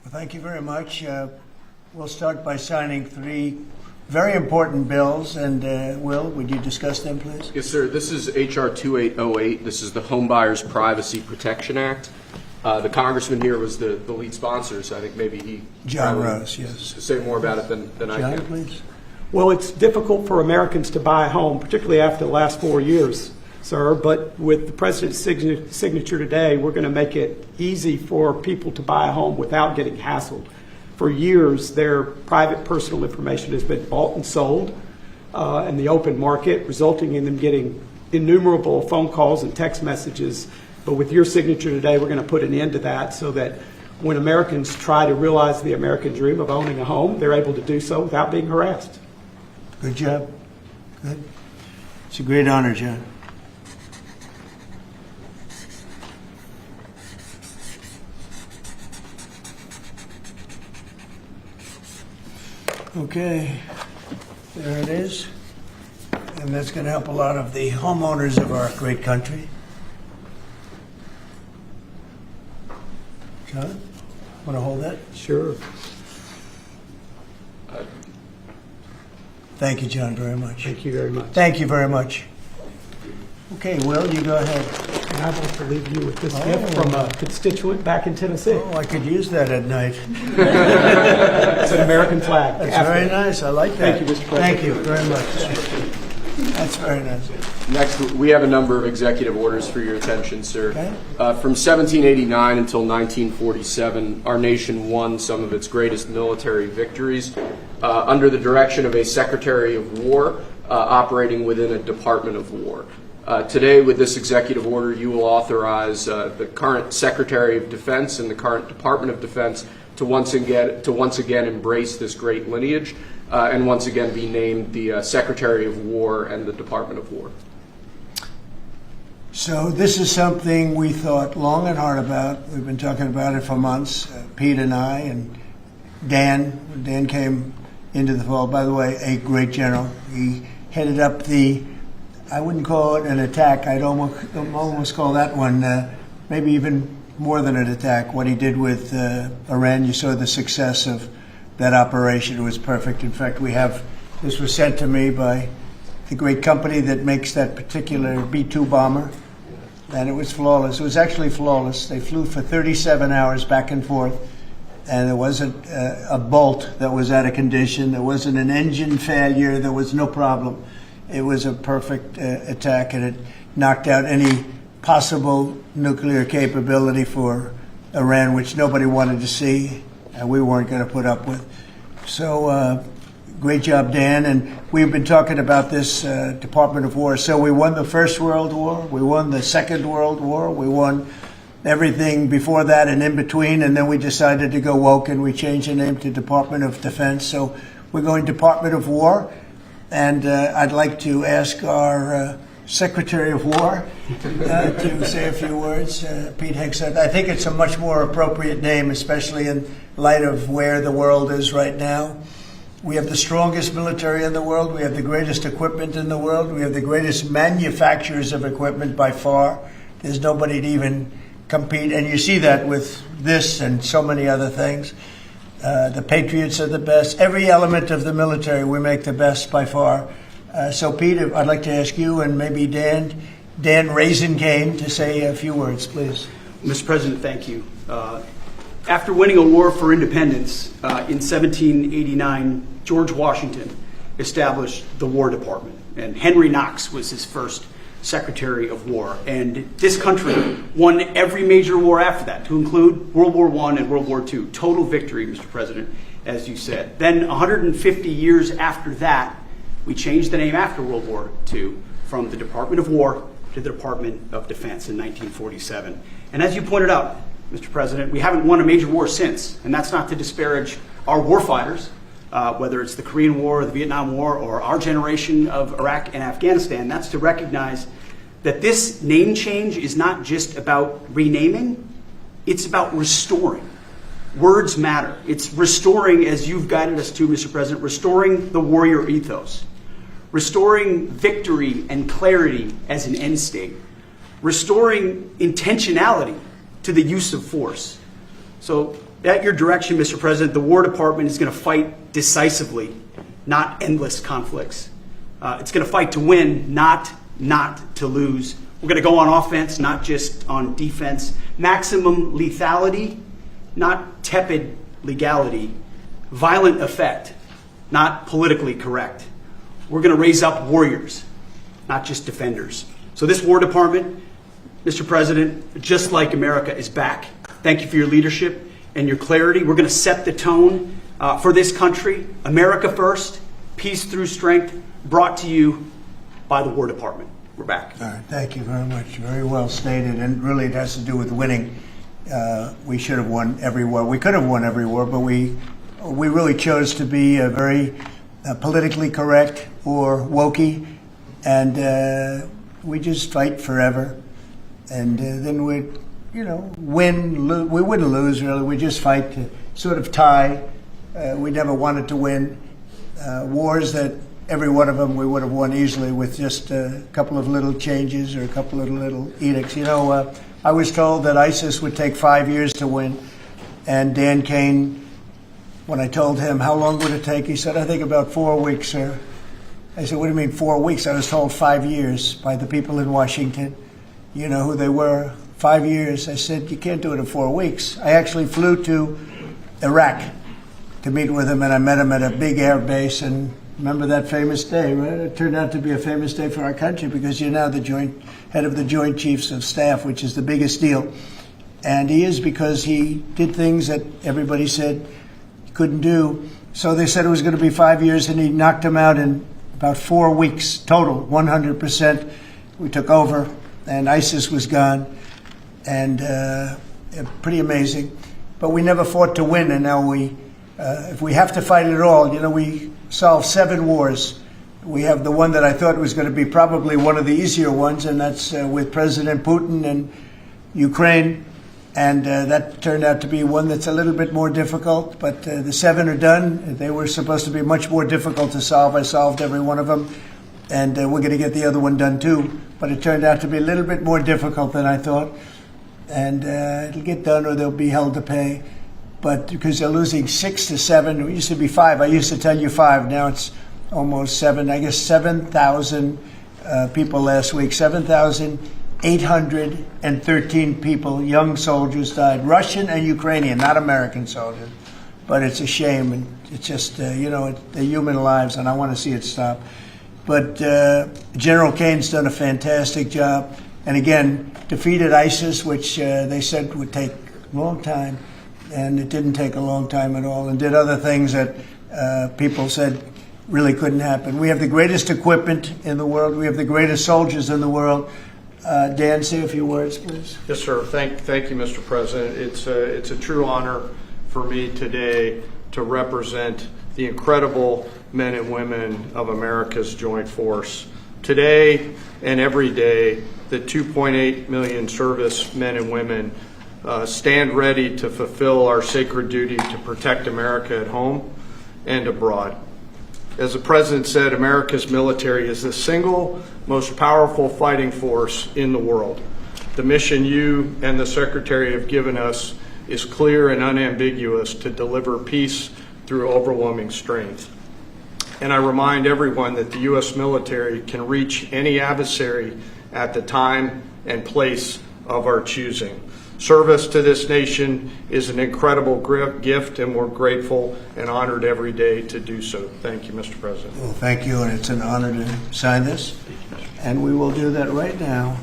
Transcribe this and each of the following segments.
Well, thank you very much. We'll start by signing 3 very important bills. And Will, would you discuss them, please? Yes, sir. This is H.R. 2808. This is the Homebuyers Privacy Protection Act. The congressman here was the lead sponsor, so I think maybe he John Rose, yes. Say more about it than I John, can. please. Well, it's difficult for Americans to buy a home, particularly after the last 4 years, sir. But with the president's signature today, we're going to make it easy for people to buy a home without getting hassled. For years, their private personal information has been bought and sold in the open market, resulting in them getting innumerable phone calls and text messages. But with your signature today, we're going to put an end to that so that when Americans try to realize the American dream of owning a home, they're able to do so without being harassed. Good job. Good. It's a great honor, John. Okay, there it is. And that's going to help a lot of the homeowners of our great country. John, want to hold that? Sure. Thank you, John, very much. Thank you very much. Thank you very much. Okay, Will, you go ahead. And I want to leave you with this gift from a constituent back in Tennessee. Oh, I could use that at night. It's an American flag. That's very nice. I like that. Thank you, Mr. President. Thank you very much. That's very nice. Next, we have a number of executive orders for your attention, sir. Okay. From 1789 until 1947, our nation won some of its greatest military victories under the direction of a Secretary of War operating within a Department of War. Today, with this executive order, you will authorize the current Secretary of Defense and the current Department of Defense to once again embrace this great lineage and once again be named the Secretary of War and the Department of War. So this is something we thought long and hard about. We've been talking about it for months, Pete and I, and Dan. Dan came into the fold. By the way, a great general. He headed up the, I wouldn't call it an attack. I'd almost call that one maybe even more than an attack. What he did with Iran, you saw the success of that operation. It was perfect. In fact, this was sent to me by the great company that makes that particular B-2 bomber, and it was flawless. It was actually flawless. They flew for 37 hours back and forth, and there wasn't a bolt that was out of condition. There wasn't an engine failure. There was no problem. It was a perfect attack, and it knocked out any possible nuclear capability for Iran, which nobody wanted to see, and we weren't going to put up with. So great job, Dan. And we've been talking about this Department of War. So we won the First World War. We won the Second World War. We won everything before that and in between. And then we decided to go woke, and we changed the name to Department of Defense. So we're going Department of War. And I'd like to ask our Secretary of War to say a few words. Pete Hegseth. I think it's a much more appropriate name, especially in light of where the world is right now. We have the strongest military in the world. We have the greatest equipment in the world. We have the greatest manufacturers of equipment by far. There's nobody to even compete. And you see that with this and so many other things. The Patriots are the best. Every element of the military, we make the best by far. So, Pete, I'd like to ask you and maybe Dan Raisin Kane to say a few words, please. Mr. President, thank you. After winning a war for independence in 1789, George Washington established the War Department, and Henry Knox was his first Secretary of War. And this country won every major war after that, to include World War I and World War II. Total victory, Mr. President, as you said. Then 150 years after that, we changed the name after World War II from the Department of War to the Department of Defense in 1947. And as you pointed out, Mr. President, we haven't won a major war since, and that's not to disparage our warfighters, whether it's the Korean War, or the Vietnam War, or our generation of Iraq and Afghanistan. That's to recognize that this name change is not just about renaming, it's about restoring. Words matter. It's restoring, as you've guided us to, Mr. President, restoring the warrior ethos, restoring victory and clarity as an end state, restoring intentionality to the use of force. So At your direction, Mr. President, the War Department is going to fight decisively, not endless conflicts. It's going to fight to win, not to lose. We're going to go on offense, not just on defense. Maximum lethality, not tepid legality. Violent effect, not politically correct. We're going to raise up warriors, not just defenders. So this War Department, Mr. President, just like America, is back. Thank you for your leadership and your clarity. We're going to set the tone for this country. America first, peace through strength, brought to you by the War Department. We're back. All right, thank you very much. Very well stated, and really it has to do with winning. We should have won every war. We could have won every war, but we really chose to be very politically correct or wokey, and we just fight forever. And then we'd, win. We wouldn't lose, really. We just fight to sort of tie. We never wanted to win wars that every one of them we would have won easily with just a couple of little changes or a couple of little edicts. I was told that ISIS would take 5 years to win, and Dan Kane, when I told him how long would it take, he said, I think about 4 weeks, sir. I said, what do you mean 4 weeks? I was told 5 years by the people in Washington. You know who they were? 5 years. I said, you can't do it in 4 weeks. I actually flew to Iraq to meet with him, and I met him at a big air base, and remember that famous day, right? It turned out to be a famous day for our country because you're now the head of the Joint Chiefs of Staff, which is the biggest deal. And he is, because he did things that everybody said he couldn't do. So they said it was going to be 5 years, and he knocked them out in about 4 weeks total, 100%. We took over, and ISIS was gone, and pretty amazing. But we never fought to win, and now if we have to fight it all, we solved 7 wars. We have the one that I thought was going to be probably one of the easier ones, and that's with President Putin and Ukraine. And that turned out to be one that's a little bit more difficult, but the 7 are done. They were supposed to be much more difficult to solve. I solved every one of them, and we're going to get the other one done too. But it turned out to be a little bit more difficult than I thought. And it'll get done, or they'll be held to pay. But because they're losing 6 to 7, it used to be 5. I used to tell you 5. Now it's almost 7. I guess 7,000 people last week. 7,813 people, young soldiers, died. Russian and Ukrainian, not American soldiers. But it's a shame, and it's just they're human lives, and I want to see it stop. But General Kane's done a fantastic job, and again defeated ISIS, which they said would take a long time. And it didn't take a long time at all, and did other things that people said really couldn't happen. We have the greatest equipment in the world. We have the greatest soldiers in the world. Dan, say a few words, please. Yes, sir. Thank you, Mr. President. It's a true honor for me today to represent the incredible men and women of America's joint force. Today and every day, the 2.8 million service men and women stand ready to fulfill our sacred duty to protect America at home and abroad. As the President said, America's military is the single most powerful fighting force in the world. The mission you and the Secretary have given us is clear and unambiguous: to deliver peace through overwhelming strength. And I remind everyone that the U.S. military can reach any adversary at the time and place of our choosing. Service to this nation is an incredible gift, and we're grateful and honored every day to do so. Thank you, Mr. President. Well, thank you, and it's an honor to sign this. And we will do that right now.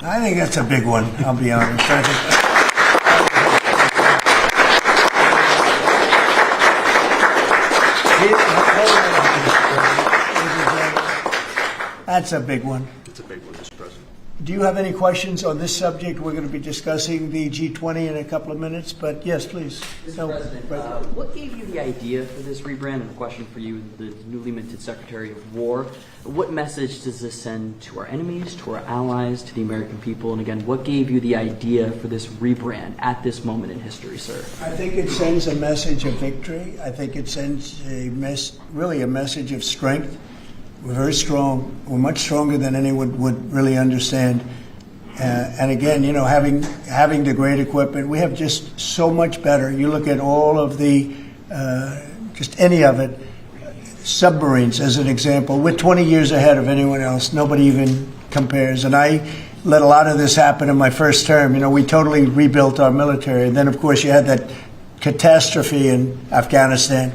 I think that's a big one, I'll be honest. That's a big one. It's a big one, Mr. President. Do you have any questions on this subject? We're going to be discussing the G20 in a couple of minutes, but yes, please. Mr. President, what gave you the idea for this rebrand? And a question for you, the newly minted Secretary of War. What message does this send to our enemies, to our allies, to the American people? And again, what gave you the idea for this rebrand at this moment in history, sir? I think it sends a message of victory. I think it sends really a message of strength. We're very strong. We're much stronger than anyone would really understand. And again, you know, having the great equipment, we have just so much better. You look at all of the, just any of it, submarines as an example. We're 20 years ahead of anyone else. Nobody even compares. And I let a lot of this happen in my first term. You know, we totally rebuilt our military. And then, of course, you had that catastrophe in Afghanistan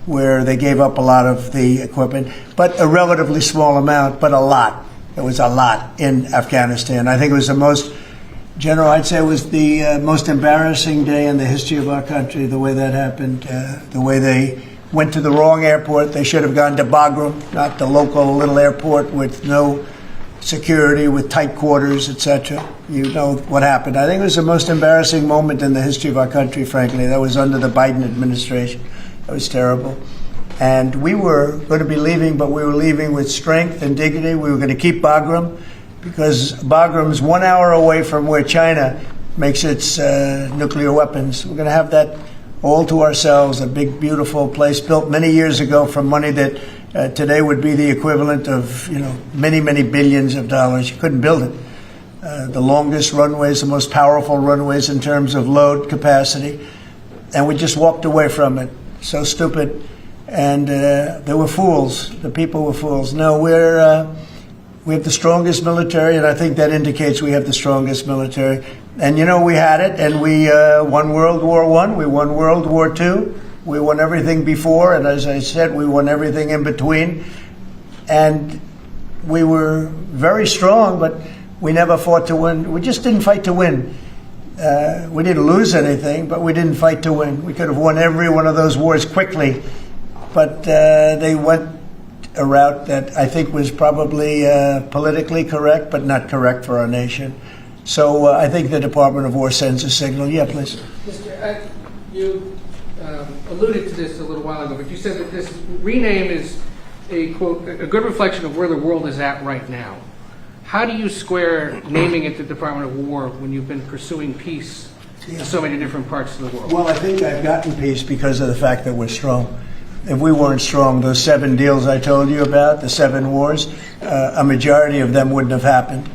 where they gave up a lot of the equipment, but a relatively small amount, but a lot. There was a lot in Afghanistan. I think it was the most, General, I'd say it was the most embarrassing day in the history of our country, the way that happened, the way they went to the wrong airport. They should have gone to Bagram, not the local little airport with no security, with tight quarters, etc. You know what happened. I think it was the most embarrassing moment in the history of our country, frankly. That was under the Biden administration. That was terrible. And we were going to be leaving, but we were leaving with strength and dignity. We were going to keep Bagram because Bagram's 1 hour away from where China makes its nuclear weapons. We're going to have that all to ourselves, a big, beautiful place built many years ago from money that today would be the equivalent of, you know, many, many billions of dollars. You couldn't build it. The longest runways, the most powerful runways in terms of load capacity. And we just walked away from it. So stupid. And they were fools. The people were fools. No, we have the strongest military, and I think that indicates we have the strongest military. And, you know, we had it, and we won World War I, we won World War II, we won everything before, and as I said, we won everything in between. And we were very strong, but we never fought to win. We just didn't fight to win. We didn't lose anything, but we didn't fight to win. We could have won every one of those wars quickly, but they went a route that I think was probably politically correct, but not correct for our nation. So I think the Department of War sends a signal. Yeah, please. Mr. You alluded to this a little while ago, but you said that this rename is a, quote, a good reflection of where the world is at right now. How do you square naming it the Department of War when you've been pursuing peace in so many different parts of the world? Well, I think I've gotten peace because of the fact that we're strong. If we weren't strong, those 7 deals I told you about, the 7 wars, a majority of them wouldn't have happened.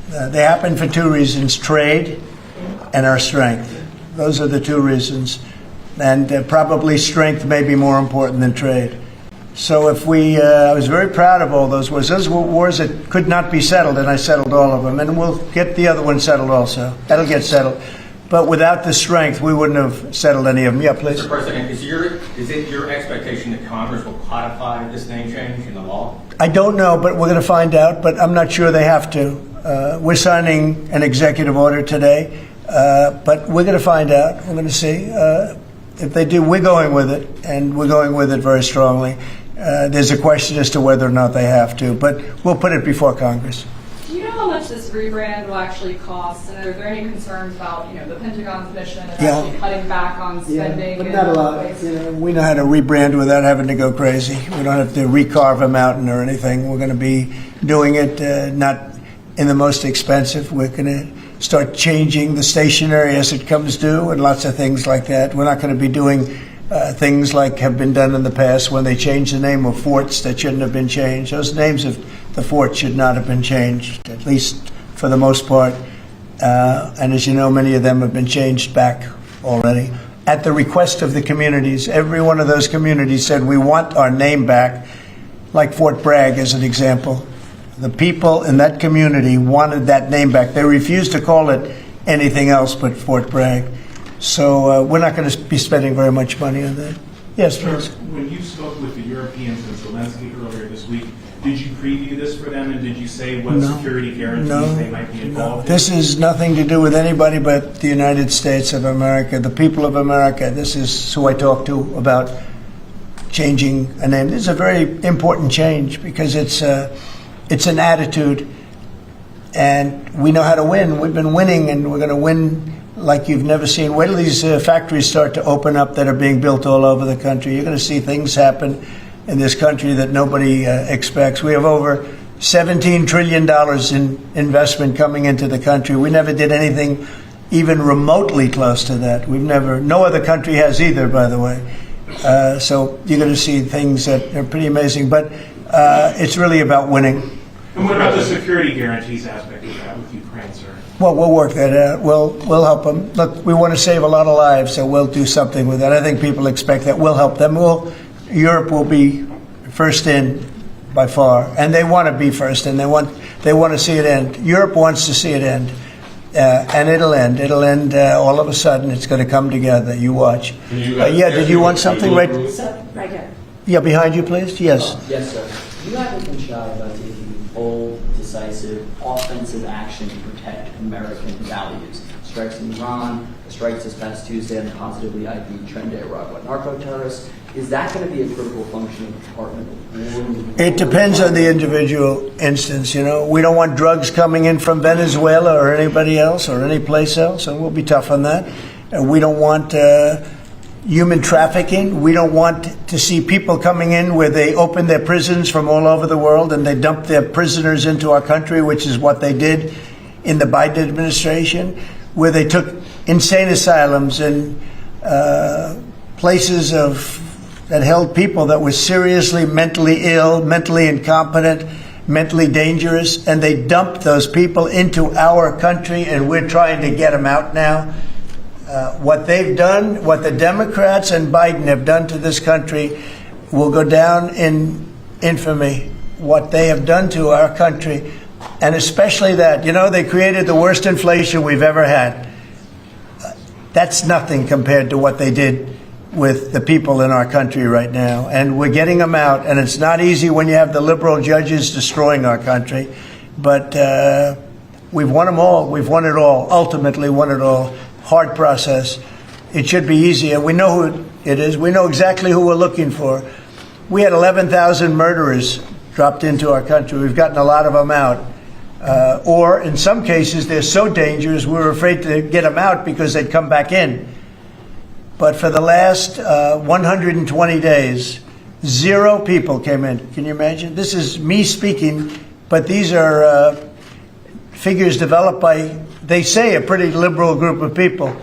They happened for 2 reasons, trade and our strength. Those are the 2 reasons. And probably strength may be more important than trade. So if I was very proud of all those wars. Those were wars that could not be settled, and I settled all of them. And we'll get the other one settled also. That'll get settled. But without the strength, we wouldn't have settled any of them. Yeah, please. Mr. President, is it your expectation that Congress will codify this name change in the law? I don't know, but we're going to find out. But I'm not sure they have to. We're signing an executive order today, but we're going to find out. We're going to see. If they do, we're going with it, and we're going with it very strongly. There's a question as to whether or not they have to, but we'll put it before Congress. Do you know how much this rebrand will actually cost? And are there any concerns about, you know, the Pentagon's mission of actually cutting back on spending? But not a lot. You know, we know how to rebrand without having to go crazy. We don't have to recarve a mountain or anything. We're going to be doing it not in the most expensive. We're going to start changing the stationery as it comes due and lots of things like that. We're not going to be doing things like have been done in the past when they change the name of forts that shouldn't have been changed. Those names of the forts should not have been changed, at least for the most part. And as you know, many of them have been changed back already. At the request of the communities, every one of those communities said, we want our name back, like Fort Bragg as an example. The people in that community wanted that name back. They refused to call it anything else but Fort Bragg. So we're not going to be spending very much money on that. Yes, please. When you spoke with the Europeans and Zelensky earlier this week, did you preview this for them, and did you say what security guarantees they might be involved in? This has nothing to do with anybody but the United States of America, the people of America. This is who I talk to about changing a name. This is a very important change because it's an attitude, and we know how to win. We've been winning, and we're going to win like you've never seen. Wait till these factories start to open up that are being built all over the country. You're going to see things happen in this country that nobody expects. We have over $17 trillion in investment coming into the country. We never did anything even remotely close to that. No other country has either, by the way. So you're going to see things that are pretty amazing. But It's really about winning. And what about the security guarantees aspect of that with Ukraine, sir? Well, we'll work that out. We'll help them. Look, we want to save a lot of lives, so we'll do something with that. I think people expect that. We'll help them. Europe will be first in by far, and they want to be first, and they want to see it end. Europe wants to see it end, and it'll end. It'll end all of a sudden. It's going to come together. You watch. Did you want something right? Right here. Yeah, behind you, please. Yes. Yes, sir. You haven't been shy about taking bold, decisive, offensive action to protect American values. Strikes in Iran, strikes this past Tuesday on the positively ID'd Transgender narco-terrorists. Is that going to be a critical function of the Department? It depends on the individual instance. You know, we don't want drugs coming in from Venezuela or anybody else or any place else, and we'll be tough on that. And we don't want human trafficking. We don't want to see people coming in where they open their prisons from all over the world and they dump their prisoners into our country, which is what they did in the Biden administration, where they took insane asylums and places that held people that were seriously mentally ill, mentally incompetent, mentally dangerous, and they dumped those people into our country, and we're trying to get them out now. What they've done, what the Democrats and Biden have done to this country will go down in infamy. What they have done to our country, and especially that, you know, they created the worst inflation we've ever had. That's nothing compared to what they did with the people in our country right now. And we're getting them out, and it's not easy when you have the liberal judges destroying our country. But we've won them all. We've won it all, ultimately won it all. Hard process. It should be easier. We know who it is. We know exactly who we're looking for. We had 11,000 murderers dropped into our country. We've gotten a lot of them out. Or in some cases, they're so dangerous, we were afraid to get them out because they'd come back in. But for the last 120 days, 0 people came in. Can you imagine? This is me speaking, but these are figures developed by, they say, a pretty liberal group of people.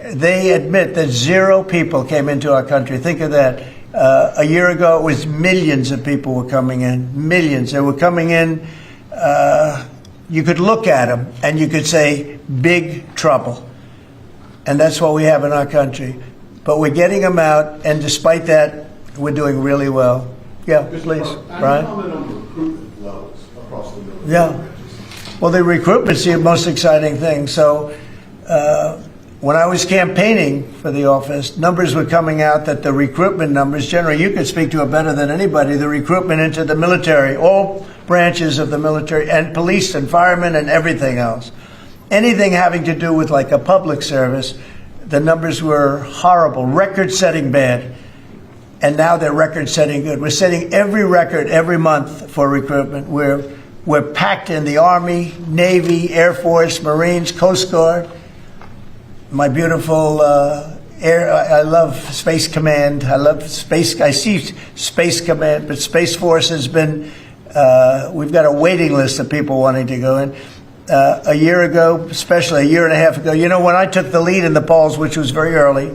They admit that 0 people came into our country. Think of that. A year ago, it was millions of people were coming in. Millions. They were coming in. You could look at them and you could say, big trouble. And that's what we have in our country. But we're getting them out, and despite that, we're doing really well. Yeah, please, Brian. Comment on recruitment levels across the military. Yeah. Well, the recruitment's the most exciting thing. So when I was campaigning for the office, numbers were coming out that the recruitment numbers, generally, you could speak to it better than anybody, the recruitment into the military, all branches of the military, and police and firemen and everything else. Anything having to do with like a public service, the numbers were horrible, record-setting bad. And now they're record-setting good. We're setting every record every month for recruitment. We're packed in the Army, Navy, Air Force, Marines, Coast Guard. My beautiful I love Space Command. I see Space Command, but Space Force has been, we've got a waiting list of people wanting to go in. A year ago, especially a year and a half ago, you know, when I took the lead in the polls, which was very early,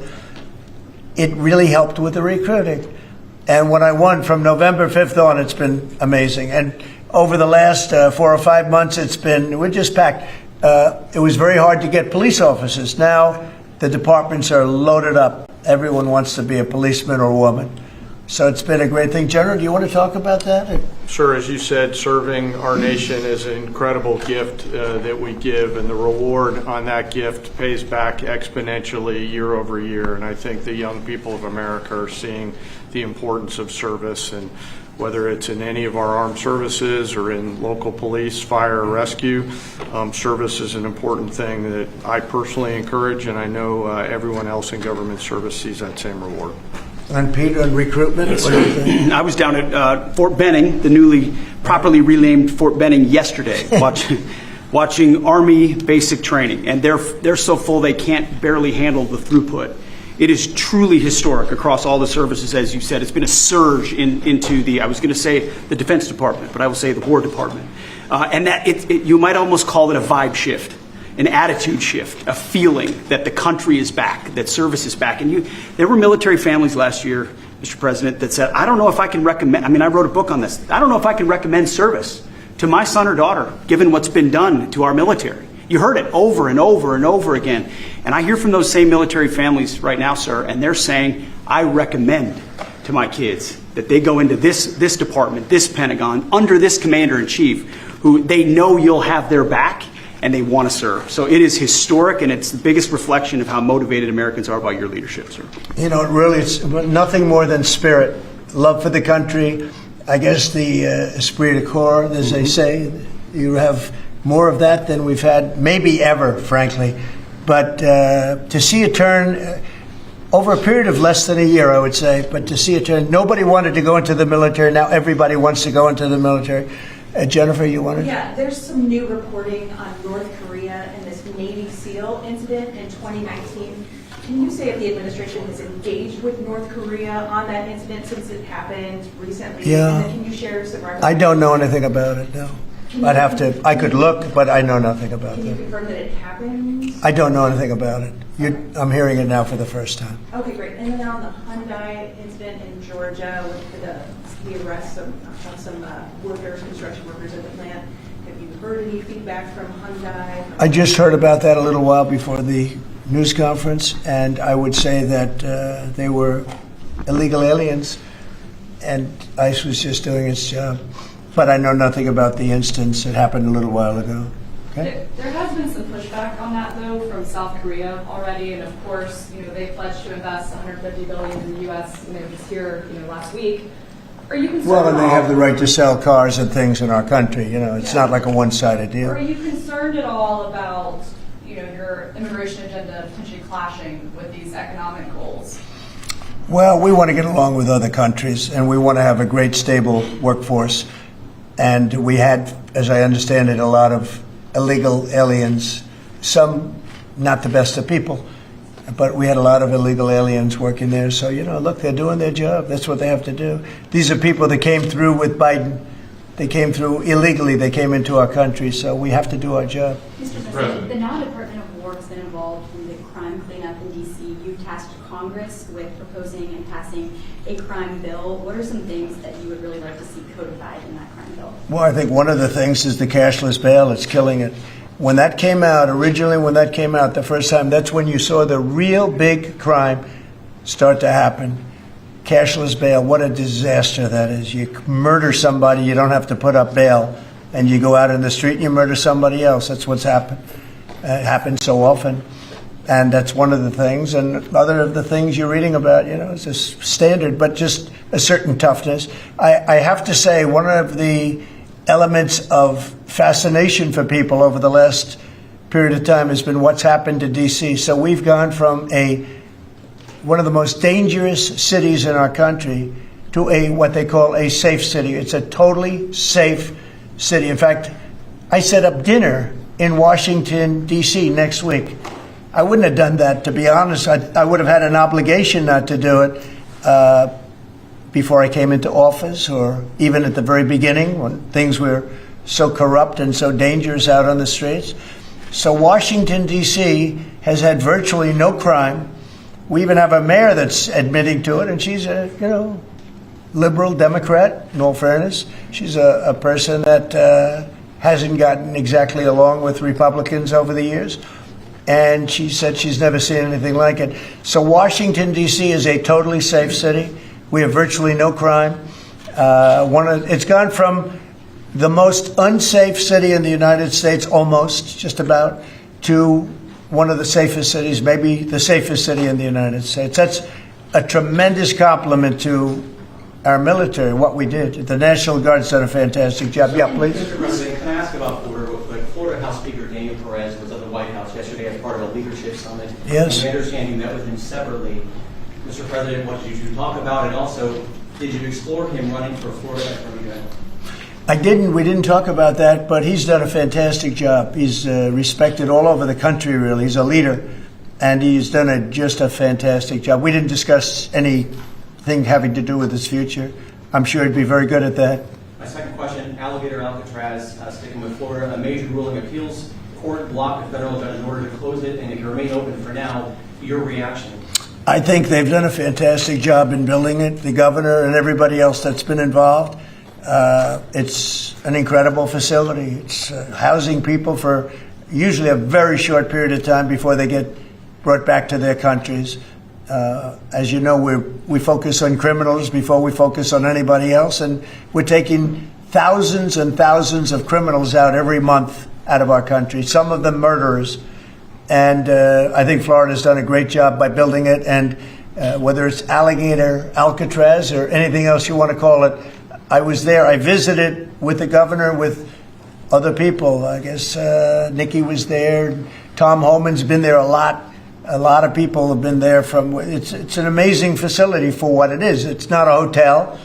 it really helped with the recruiting. And when I won from November 5th on, it's been amazing. And over the last 4 or 5 months, we're just packed. It was very hard to get police officers. Now the departments are loaded up. Everyone wants to be a policeman or woman. So it's been a great thing. General, do you want to talk about that? Sure. As you said, serving our nation is an incredible gift that we give, and the reward on that gift pays back exponentially year over year. And I think the young people of America are seeing the importance of service, and whether it's in any of our armed services or in local police, fire, or rescue, service is an important thing that I personally encourage, and I know everyone else in government service sees that same reward. And Peter, on recruitment? I was down at Fort Benning, the newly properly renamed Fort Benning, yesterday, watching Army basic training, and they're so full they can't barely handle the throughput. It is truly historic across all the services, as you said. It's been a surge into the, I was going to say the Defense Department, but I will say the War Department. And that you might almost call it a vibe shift, an attitude shift, a feeling that the country is back, that service is back. And there were military families last year, Mr. President, that said, I don't know if I can recommend, I wrote a book on this. I don't know if I can recommend service to my son or daughter, given what's been done to our military. You heard it over and over and over again. And I hear from those same military families right now, sir, and they're saying, I recommend to my kids that they go into this department, this Pentagon, under this commander-in-chief, who they know you'll have their back and they want to serve. So it is historic, and it's the biggest reflection of how motivated Americans are by your leadership, sir. You know, really, it's nothing more than spirit, love for the country. I guess the esprit de corps, as they say, you have more of that than we've had maybe ever, frankly. But to see a turn over a period of less than a year, I would say, but to see a turn, nobody wanted to go into the military. Now everybody wants to go into the military. Jennifer, you wanted? Yeah, there's some new reporting on North Korea and this Navy SEAL incident in 2019. Can you say if the administration has engaged with North Korea on that incident since it happened recently? Yeah. And then can you share some records? I don't know anything about it, no. I'd have to, I could look, but I know nothing about Can you it. confirm that it happened? I don't know anything about it. I'm hearing it now for the first time. Okay, great. And then on the Hyundai incident in Georgia with the arrest of some workers, construction workers at the plant, have you heard any feedback from Hyundai? I just heard about that a little while before the news conference, and I would say that they were illegal aliens, and ICE was just doing its job. But I know nothing about the instance. It happened a little while ago. Okay? There has been some pushback on that, though, from South Korea already, and of course, they pledged to invest $150 billion in the U.S. Just here, last week. Are you concerned? Well, and they have the right to sell cars and things in our country. It's not like a one-sided deal. Are you concerned at all about your immigration agenda potentially clashing with these economic goals? Well, we want to get along with other countries, and we want to have a great, stable workforce. And we had, as I understand it, a lot of illegal aliens, some not the best of people, but we had a lot of illegal aliens working there. So, look, they're doing their job. That's what they have to do. These are people that came through with Biden. They came through illegally. They came into our country, so we have to do our job. Mr. President, the now Department of War has been involved in the crime cleanup in D.C. You tasked Congress with proposing and passing a crime bill. What are some things that you would really like to see codified in that crime bill? Well, I think one of the things is the cashless bail. It's killing it. When that came out, the first time, that's when you saw the real big crime start to happen. Cashless bail, what a disaster that is. You murder somebody, you don't have to put up bail, and you go out in the street and you murder somebody else. That's what's happened. It happens so often. And that's one of the things. And other of the things you're reading about, it's a standard, but just a certain toughness. I have to say, one of the elements of fascination for people over the last period of time has been what's happened to D.C. So we've gone from one of the most dangerous cities in our country to what they call a safe city. It's a totally safe city. In fact, I set up dinner in Washington, D.C. next week. I wouldn't have done that, to be honest. I would have had an obligation not to do it before I came into office, or even at the very beginning when things were so corrupt and so dangerous out on the streets. So Washington, D.C. has had virtually no crime. We even have a mayor that's admitting to it, and she's a, liberal Democrat, in all fairness. She's a person that hasn't gotten exactly along with Republicans over the years. And she said she's never seen anything like it. So Washington, D.C. is a totally safe city. We have virtually no crime. It's gone from the most unsafe city in the United States, almost, just about, to one of the safest cities, maybe the safest city in the United States. That's a tremendous compliment to our military, what we did. The National Guard's done a fantastic job. Yeah, please. Mr. President, can I ask about Florida real quick? Florida House Speaker Daniel Perez was at the White House yesterday as part of a leadership summit. Yes. And I understand you met with him separately. Mr. President, what did you talk about? And also, did you explore him running for Florida Attorney General? I didn't. We didn't talk about that, but he's done a fantastic job. He's respected all over the country, really. He's a leader, and he's done just a fantastic job. We didn't discuss anything having to do with his future. I'm sure he'd be very good at that. My second question, Alligator Alcatraz, sticking with Florida, a major ruling appeals court blocked a federal judge's order to close it, and if you remain open for now, your reaction? I think they've done a fantastic job in building it, the governor and everybody else that's been involved. It's an incredible facility. It's housing people for usually a very short period of time before they get brought back to their countries. As you know, we focus on criminals before we focus on anybody else, and we're taking thousands and thousands of criminals out every month out of our country, some of them murderers. And I think Florida's done a great job by building it, and whether it's Alligator, Alcatraz, or anything else you want to call it, I was there. I visited with the governor, with other people. I guess Nikki was there. Tom Homan's been there a lot. A lot of people have been there from. It's an amazing facility for what it is. It's not a hotel.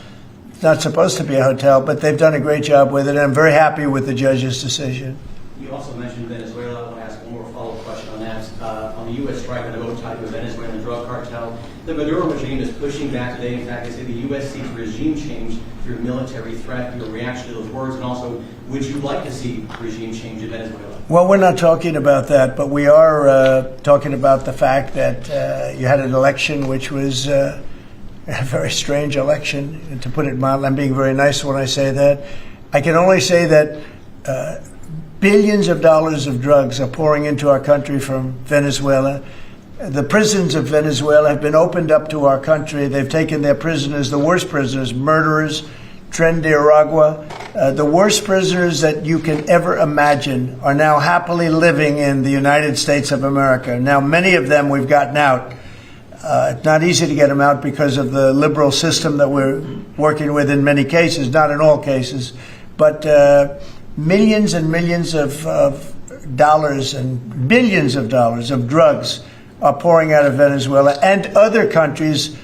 It's not supposed to be a hotel, but they've done a great job with it, and I'm very happy with the judge's decision. You also mentioned Venezuela. I want to ask one more follow-up question on that. On the U.S. strike on the boat tied to the Venezuelan drug cartel, the Maduro regime is pushing back today. In fact, they say the U.S. seeks regime change through military threat. Your reaction to those words, and also, would you like to see regime change in Venezuela? Well, we're not talking about that, but we are talking about the fact that you had an election which was a very strange election, to put it mildly. I'm being very nice when I say that. I can only say that billions of dollars of drugs are pouring into our country from Venezuela. The prisons of Venezuela have been opened up to our country. They've taken their prisoners, the worst prisoners, murderers, Tren de Aragua. The worst prisoners that you can ever imagine are now happily living in the United States of America. Now, many of them we've gotten out. It's not easy to get them out because of the liberal system that we're working with in many cases, not in all cases. But millions and millions of dollars and billions of dollars of drugs are pouring out of Venezuela and other countries.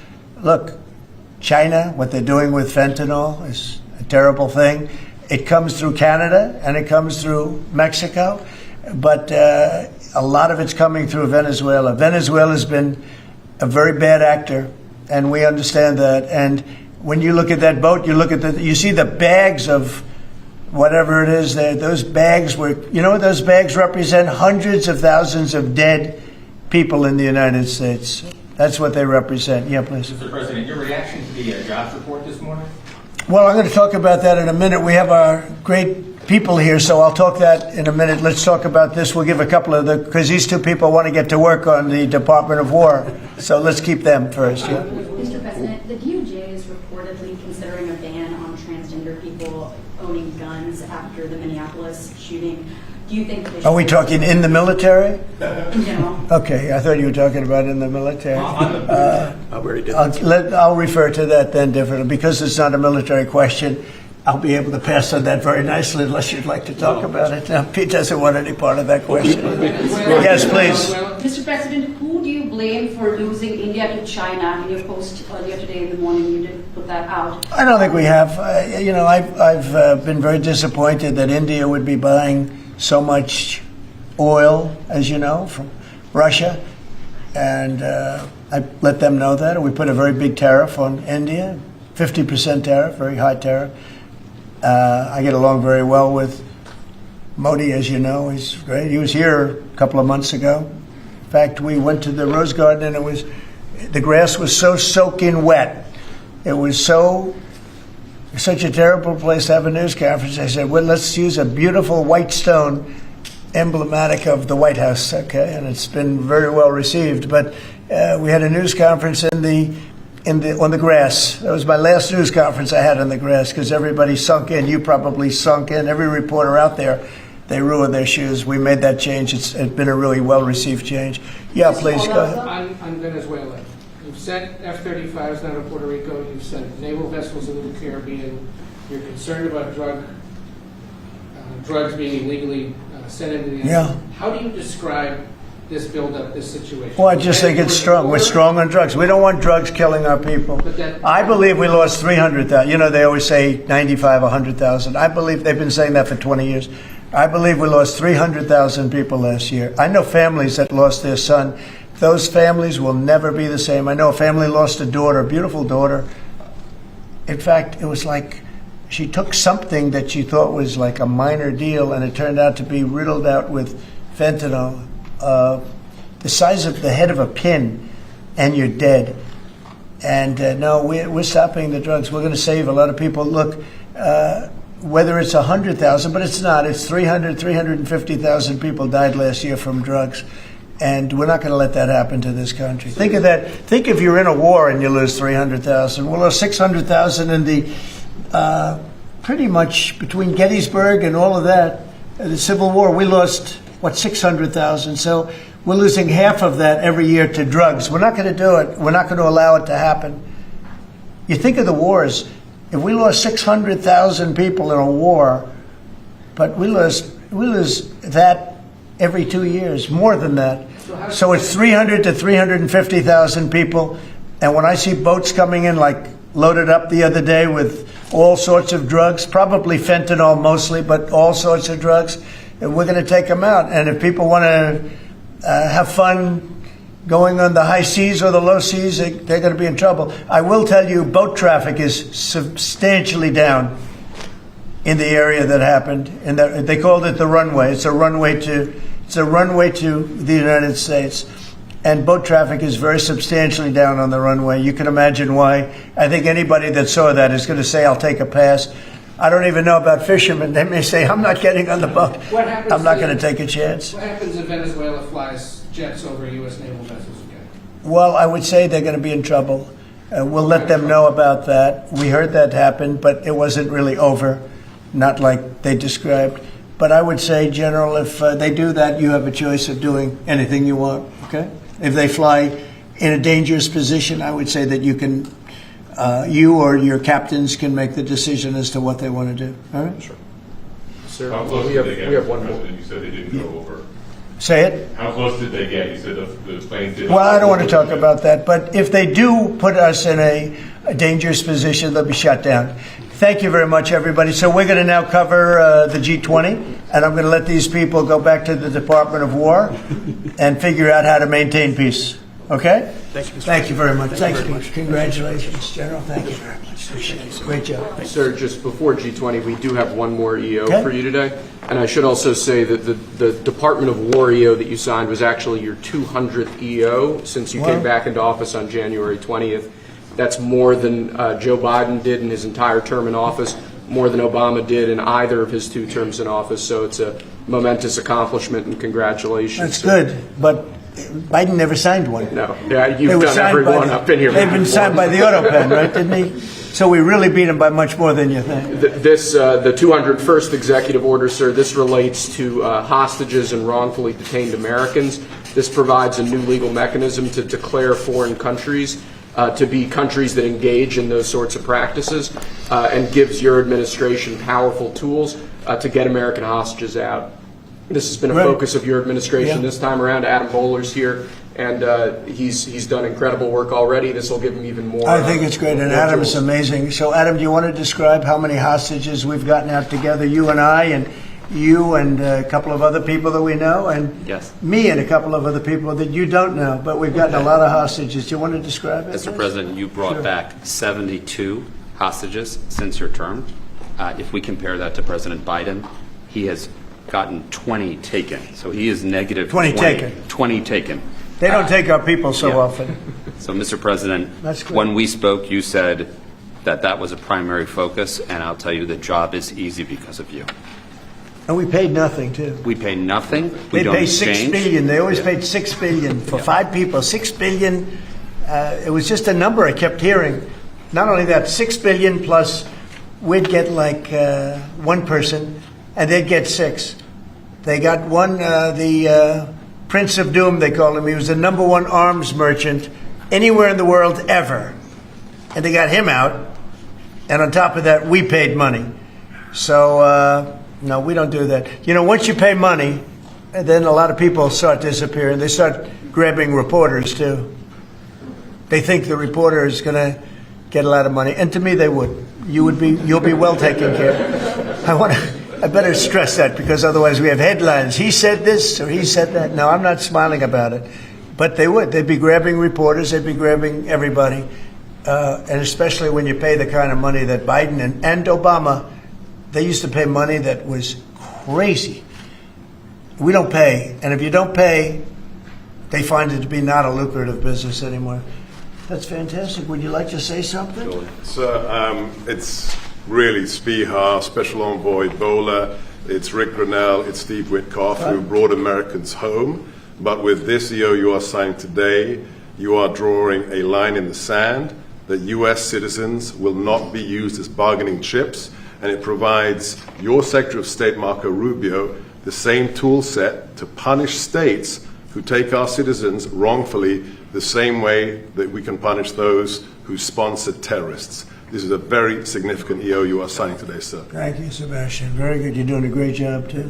Look, China, what they're doing with fentanyl is a terrible thing. It comes through Canada and it comes through Mexico, but a lot of it's coming through Venezuela. Venezuela's been a very bad actor, and we understand that. And when you look at that boat, you see the bags of whatever it is there. Those bags those bags represent hundreds of thousands of dead people in the United States. That's what they represent. Yeah, please. Mr. President, your reaction to the jobs report this morning? Well, I'm going to talk about that in a minute. We have our great people here, so I'll talk that in a minute. Let's talk about this. We'll give a couple of because these two people want to get to work on the Department of War. So let's keep them first. Yeah? Mr. President, the DOJ is reportedly considering a ban on transgender people owning guns after the Minneapolis shooting. Do you think Are we talking in the military? in general? Okay, I thought you were talking about in the military. Different. I'll refer to that then differently. Because it's not a military question, I'll be able to pass on that very nicely unless you'd like to talk about it. Now, Pete doesn't want any part of that question. Yes, please. Mr. President, who do you blame for losing India to China? In your post earlier today in the morning, you did put that out. I don't think we have. I've been very disappointed that India would be buying so much oil, as you know, from Russia. And I let them know that. We put a very big tariff on India, 50% tariff, very high tariff. I get along very well with Modi, as you know. He's great. He was here a couple of months ago. In fact, we went to the Rose Garden, and the grass was so soaking wet. It was such a terrible place to have a news conference. I said, well, let's use a beautiful white stone emblematic of the White House, okay? And it's been very well received. But we had a news conference on the grass. That was my last news conference I had on the grass because everybody sunk in. You probably sunk in. Every reporter out there, they ruined their shoes. We made that change. It's been a really well-received change. Yeah, please, go ahead. On Venezuela. You've sent F-35s now to Puerto Rico. You've sent naval vessels into the Caribbean. You're concerned about drugs being illegally sent into the United States. How do you describe this build-up, this situation? Well, I just think it's strong. We're strong on drugs. We don't want drugs killing our people. I believe we lost 300,000. You know, they always say 95, 100,000. I believe they've been saying that for 20 years. I believe we lost 300,000 people last year. I know families that lost their son. Those families will never be the same. I know a family lost a daughter, a beautiful daughter. In fact, it was like she took something that she thought was like a minor deal, and it turned out to be riddled out with fentanyl, the size of the head of a pin. and you're dead. And no, we're stopping the drugs. We're going to save a lot of people. Look, whether it's 100,000, but it's not. It's 350,000 people died last year from drugs. And we're not going to let that happen to this country. Think of that. Think if you're in a war and you lose 300,000. We'll lose 600,000 in the, pretty much between Gettysburg and all of that, the Civil War, we lost, 600,000. So we're losing half of that every year to drugs. We're not going to do it. We're not going to allow it to happen. You think of the wars. If we lost 600,000 people in a war, but we lose that every 2 years, more than that. So it's 300 to 350,000 people. And when I see boats coming in, like loaded up the other day with all sorts of drugs, probably fentanyl mostly, but all sorts of drugs, and we're going to take them out. And if people want to have fun going on the high seas or the low seas, they're going to be in trouble. I will tell you, boat traffic is substantially down in the area that happened. And they called it the runway. It's a runway to the United States. And boat traffic is very substantially down on the runway. You can imagine why. I think anybody that saw that is going to say, I'll take a pass. I don't even know about fishermen. They may say, I'm not getting on the boat. I'm not going to take a chance. What happens if Venezuela flies jets over U.S. naval vessels again? Well, I would say they're going to be in trouble. We'll let them know about that. We heard that happen, but it wasn't really over, not like they described. But I would say, General, if they do that, you have a choice of doing anything you want, okay? If they fly in a dangerous position, I would say that you can, you or your captains can make the decision as to what they want to do. All right? Sure. Sir, How close we did they get? have one more. You said they didn't go over. Say it? How close did they get? You said the planes didn't. Well, I don't want to talk about that, but if they do put us in a dangerous position, they'll be shut down. Thank you very much, everybody. So we're going to now cover the G20, and I'm going to let these people go back to the Department of War and figure out how to maintain peace. Okay? Thank you very much. Thank you. Congratulations, General. Thank you very much. Appreciate it. Great job. Sir, just before G20, we do have one more EO for you today. And I should also say that the Department of War EO that you signed was actually your 200th EO since you came back into office on January 20th. That's more than Joe Biden did in his entire term in office, more than Obama did in either of his 2 terms in office. So it's a momentous accomplishment, and congratulations. That's good, but Biden never signed one. No, yeah, you've done every one up in here. They've been signed by the auto pen, right, didn't he? So we really beat him by much more than you think. The 201st executive order, sir, this relates to hostages and wrongfully detained Americans. This provides a new legal mechanism to declare foreign countries to be countries that engage in those sorts of practices, and gives your administration powerful tools to get American hostages out. This has been a focus of your administration this time around. Adam Bowler's here, and he's done incredible work already. This will give him even more. I think it's great, and Adam's amazing. So, Adam, do you want to describe how many hostages we've gotten out together, you and I, and you and a couple of other people that we know, and me and a couple of other people that you don't know, but we've gotten a lot of hostages. Do you want to describe it? Mr. President, you brought back 72 hostages since your term. If we compare that to President Biden, he has gotten 20 taken. So he is negative 20 taken. 20 taken. They don't take our people so often. So, Mr. President, when we spoke, you said that was a primary focus, and I'll tell you the job is easy because of you. And we paid nothing, too. We pay nothing. They pay $6 billion. They always paid $6 billion for 5 people. $6 billion. It was just a number I kept hearing. Not only that, $6 billion plus we'd get like 1 person, and they'd get 6. They got one, the Prince of Doom, they call him. He was the #1 arms merchant anywhere in the world ever. And they got him out. And on top of that, we paid money. So, no, we don't do that. You know, once you pay money, then a lot of people start disappearing. They start grabbing reporters, too. They think the reporter is going to get a lot of money. And to me, they would. You'll be well taken care of. I better stress that, because otherwise we have headlines. He said this or he said that. No, I'm not smiling about it. But they would. They'd be grabbing reporters. They'd be grabbing everybody. And especially when you pay the kind of money that Biden and Obama, they used to pay money that was crazy. We don't pay. And if you don't pay, they find it to be not a lucrative business anymore. That's fantastic. Would you like to say something? So it's really Spihar, Special Envoy Bola, it's Rick Grinnell, it's Steve Witkoff who brought Americans home. But with this EO you are signing today, you are drawing a line in the sand that U.S. citizens will not be used as bargaining chips, and it provides your Secretary of State, Marco Rubio, the same tool set to punish states who take our citizens wrongfully the same way that we can punish those who sponsor terrorists. This is a very significant EO you are signing today, sir. Thank you, Sebastian. Very good. You're doing a great job, too.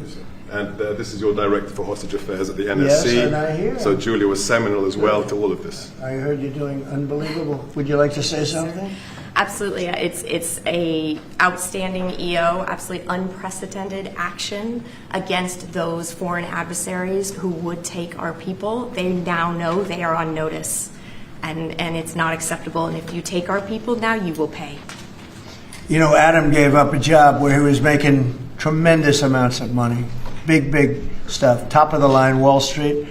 And this is your Director for Hostage Affairs at the NSC. Yes, and I hear. So Julia was seminal as well to all of this. I heard you're doing unbelievable. Would you like to say something? Absolutely. It's a outstanding EO, absolutely unprecedented action against those foreign adversaries who would take our people. They now know they are on notice, and it's not acceptable. And if you take our people now, you will pay. You know, Adam gave up a job where he was making tremendous amounts of money, big stuff, top of the line, Wall Street.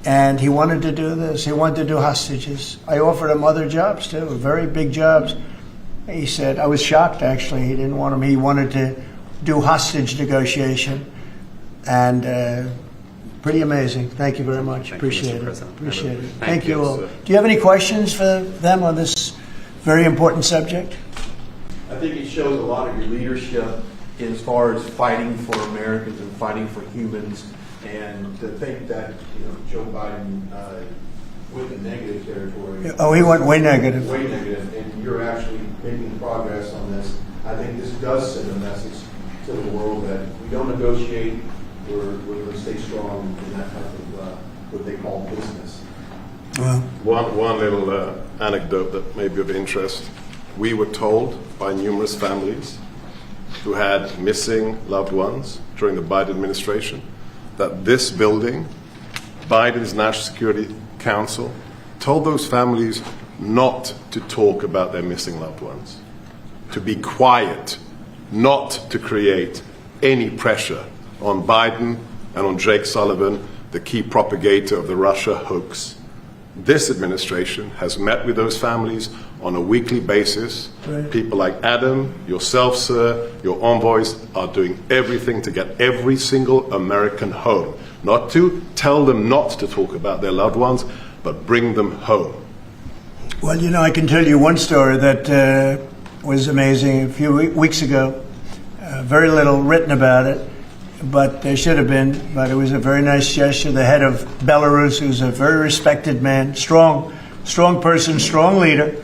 And he wanted to do this. He wanted to do hostages. I offered him other jobs, too, very big jobs. He said, I was shocked, actually. He didn't want them. He wanted to do hostage negotiation. And pretty amazing. Thank you very much. Appreciate it. Appreciate it. Thank you all. Do you have any questions for them on this very important subject? I think it shows a lot of your leadership as far as fighting for Americans and fighting for humans. And to think that, Joe Biden went in negative territory. Oh, he went way negative. Way negative, and you're actually making progress on this. I think this does send a message to the world that we don't negotiate, we're going to stay strong in that type of what they call business. Well, one little anecdote that may be of interest. We were told by numerous families who had missing loved ones during the Biden administration that this building, Biden's National Security Council, told those families not to talk about their missing loved ones, to be quiet, not to create any pressure on Biden and on Jake Sullivan, the key propagator of the Russia hoax. This administration has met with those families on a weekly basis. Right. People like Adam, yourself, sir, your envoys are doing everything to get every single American home. Not to tell them not to talk about their loved ones, but bring them home. Well, I can tell you one story that was amazing. A few weeks ago, very little written about it, but there should have been. But it was a very nice gesture. The head of Belarus, who's a very respected man, strong person, strong leader,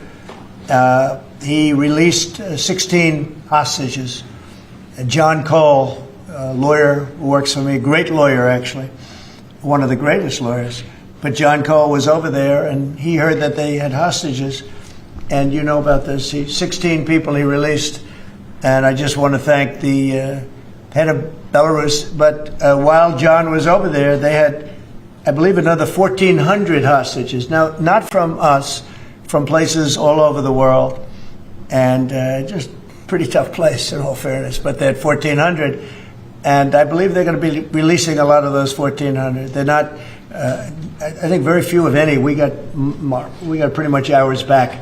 he released 16 hostages. John Cole, a lawyer who works for me, great lawyer actually, one of the greatest lawyers. But John Cole was over there, and he heard that they had hostages. And you know about this. 16 people he released. And I just want to thank the head of Belarus. But while John was over there, they had, I believe, another 1,400 hostages. Now, not from us, from places all over the world. And just pretty tough place, in all fairness. But they had 1,400. And I believe they're going to be releasing a lot of those 1,400. They're not... I think very few, if any. We got pretty much ours back,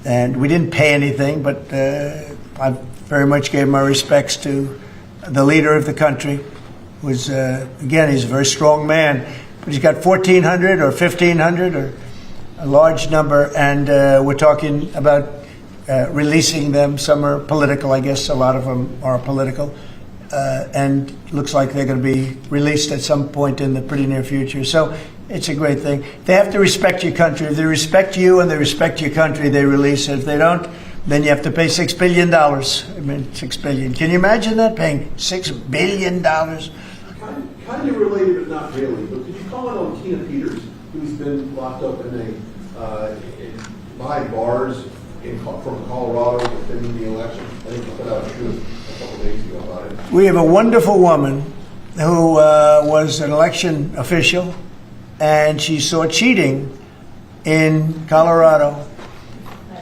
and we didn't pay anything. But I very much gave my respects to the leader of the country. Was again, he's a very strong man, but he's got 1,400 or 1,500 or a large number, and we're talking about releasing them. Some are political, I guess. A lot of them are political. And looks like they're going to be released at some point in the pretty near future. So it's a great thing. They have to respect your country. If they respect you and they respect your country, they release it. If they don't, then you have to pay $6 billion. I mean, $6 billion. Can you imagine that, paying $6 billion? Kind of related, but not really. But could you comment on Tina Peters, who's been locked up in behind bars from Colorado within the election? I think you put out a truth a couple days ago about it. We have a wonderful woman who was an election official, and she saw cheating in Colorado,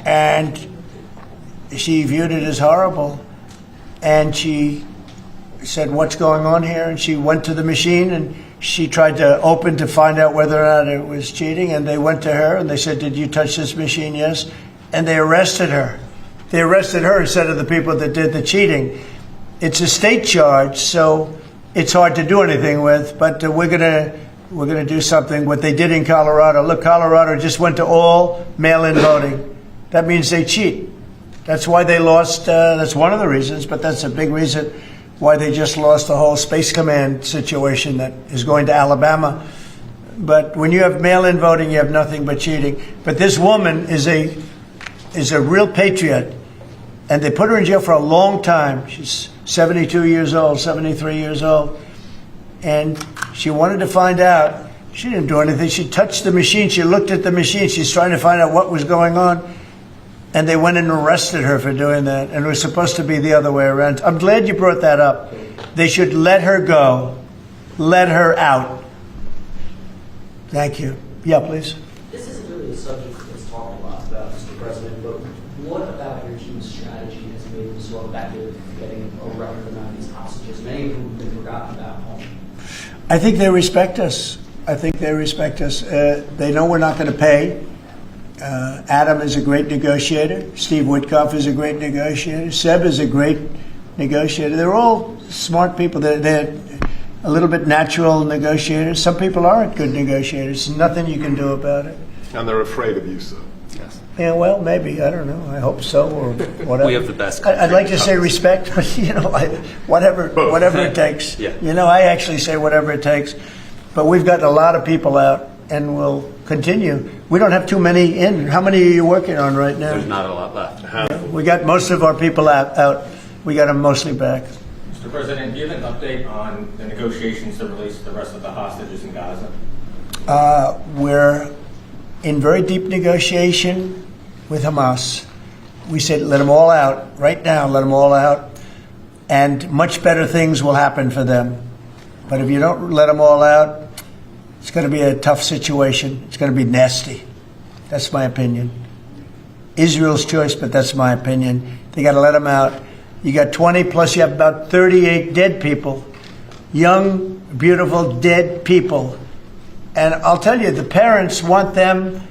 and she viewed it as horrible, and she said, what's going on here? And she went to the machine and she tried to open to find out whether or not it was cheating. And they went to her and they said, did you touch this machine? Yes. And they arrested her. They arrested her instead of the people that did the cheating. It's a state charge, so it's hard to do anything with, but we're gonna do something. What they did in Colorado, look, Colorado just went to all mail-in voting. That means they cheat. That's why they lost, that's one of the reasons, but that's a big reason why they just lost the whole Space Command situation that is going to Alabama. But when you have mail-in voting, you have nothing but cheating. But this woman is a real patriot, and they put her in jail for a long time. She's 72 years old, 73 years old, and she wanted to find out. She didn't do anything. She touched the machine. She looked at the machine. She's trying to find out what was going on, and they went and arrested her for doing that, and it was supposed to be the other way around. I'm glad you brought that up. They should let her go, let her out. Thank you. Yeah, please. This isn't really a subject that's talked a lot about, Mr. President, but what about your team's strategy has made them so effective getting a record amount of these hostages, many of whom have been forgotten about home? I think they respect us. I think they respect us. They know we're not going to pay. Adam is a great negotiator. Steve Witkoff is a great negotiator. Seb is a great negotiator. They're all smart people. They're a little bit natural negotiators. Some people aren't good negotiators. There's nothing you can do about it. And they're afraid of you, sir. Yes. Yeah, well, maybe. I don't know. I hope so, or whatever. We have the best. I'd like to say respect, but whatever it takes. Yeah. I actually say whatever it takes. But we've got a lot of people out, and we'll continue. We don't have too many in. How many are you working on right now? There's not a lot left. We got most of our people out. We got them mostly back. Mr. President, do you have an update on the negotiations to release the rest of the hostages in Gaza? We're in very deep negotiation with Hamas. We said, let them all out right now, let them all out, and much better things will happen for them. But if you don't let them all out, it's going to be a tough situation. It's going to be nasty. That's my opinion. Israel's choice, but that's my opinion. They got to let them out. You got 20, plus you have about 38 dead people. Young, beautiful, dead people. And I'll tell you, the parents want them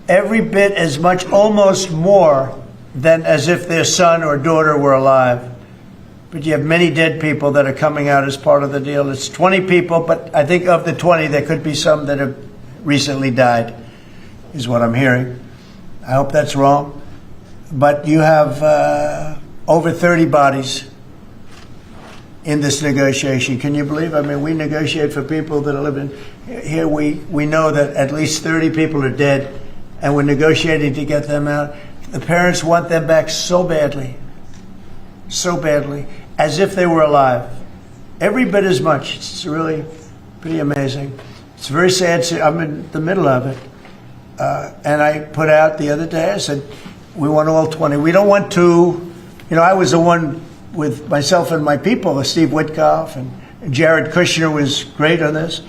every bit as much, almost more, than as if their son or daughter were alive. But you have many dead people that are coming out as part of the deal. It's 20 people, but I think of the 20, there could be some that have recently died, is what I'm hearing. I hope that's wrong. But you have over 30 bodies in this negotiation. Can you believe? I mean, we negotiate for people that are living here. We know that at least 30 people are dead, and we're negotiating to get them out. The parents want them back so badly, as if they were alive. Every bit as much. It's really pretty amazing. It's very sad. I'm in the middle of it. And I put out the other day, I said, we want all 20. We don't want to, I was the one with myself and my people, Steve Witkoff, and Jared Kushner was great on this.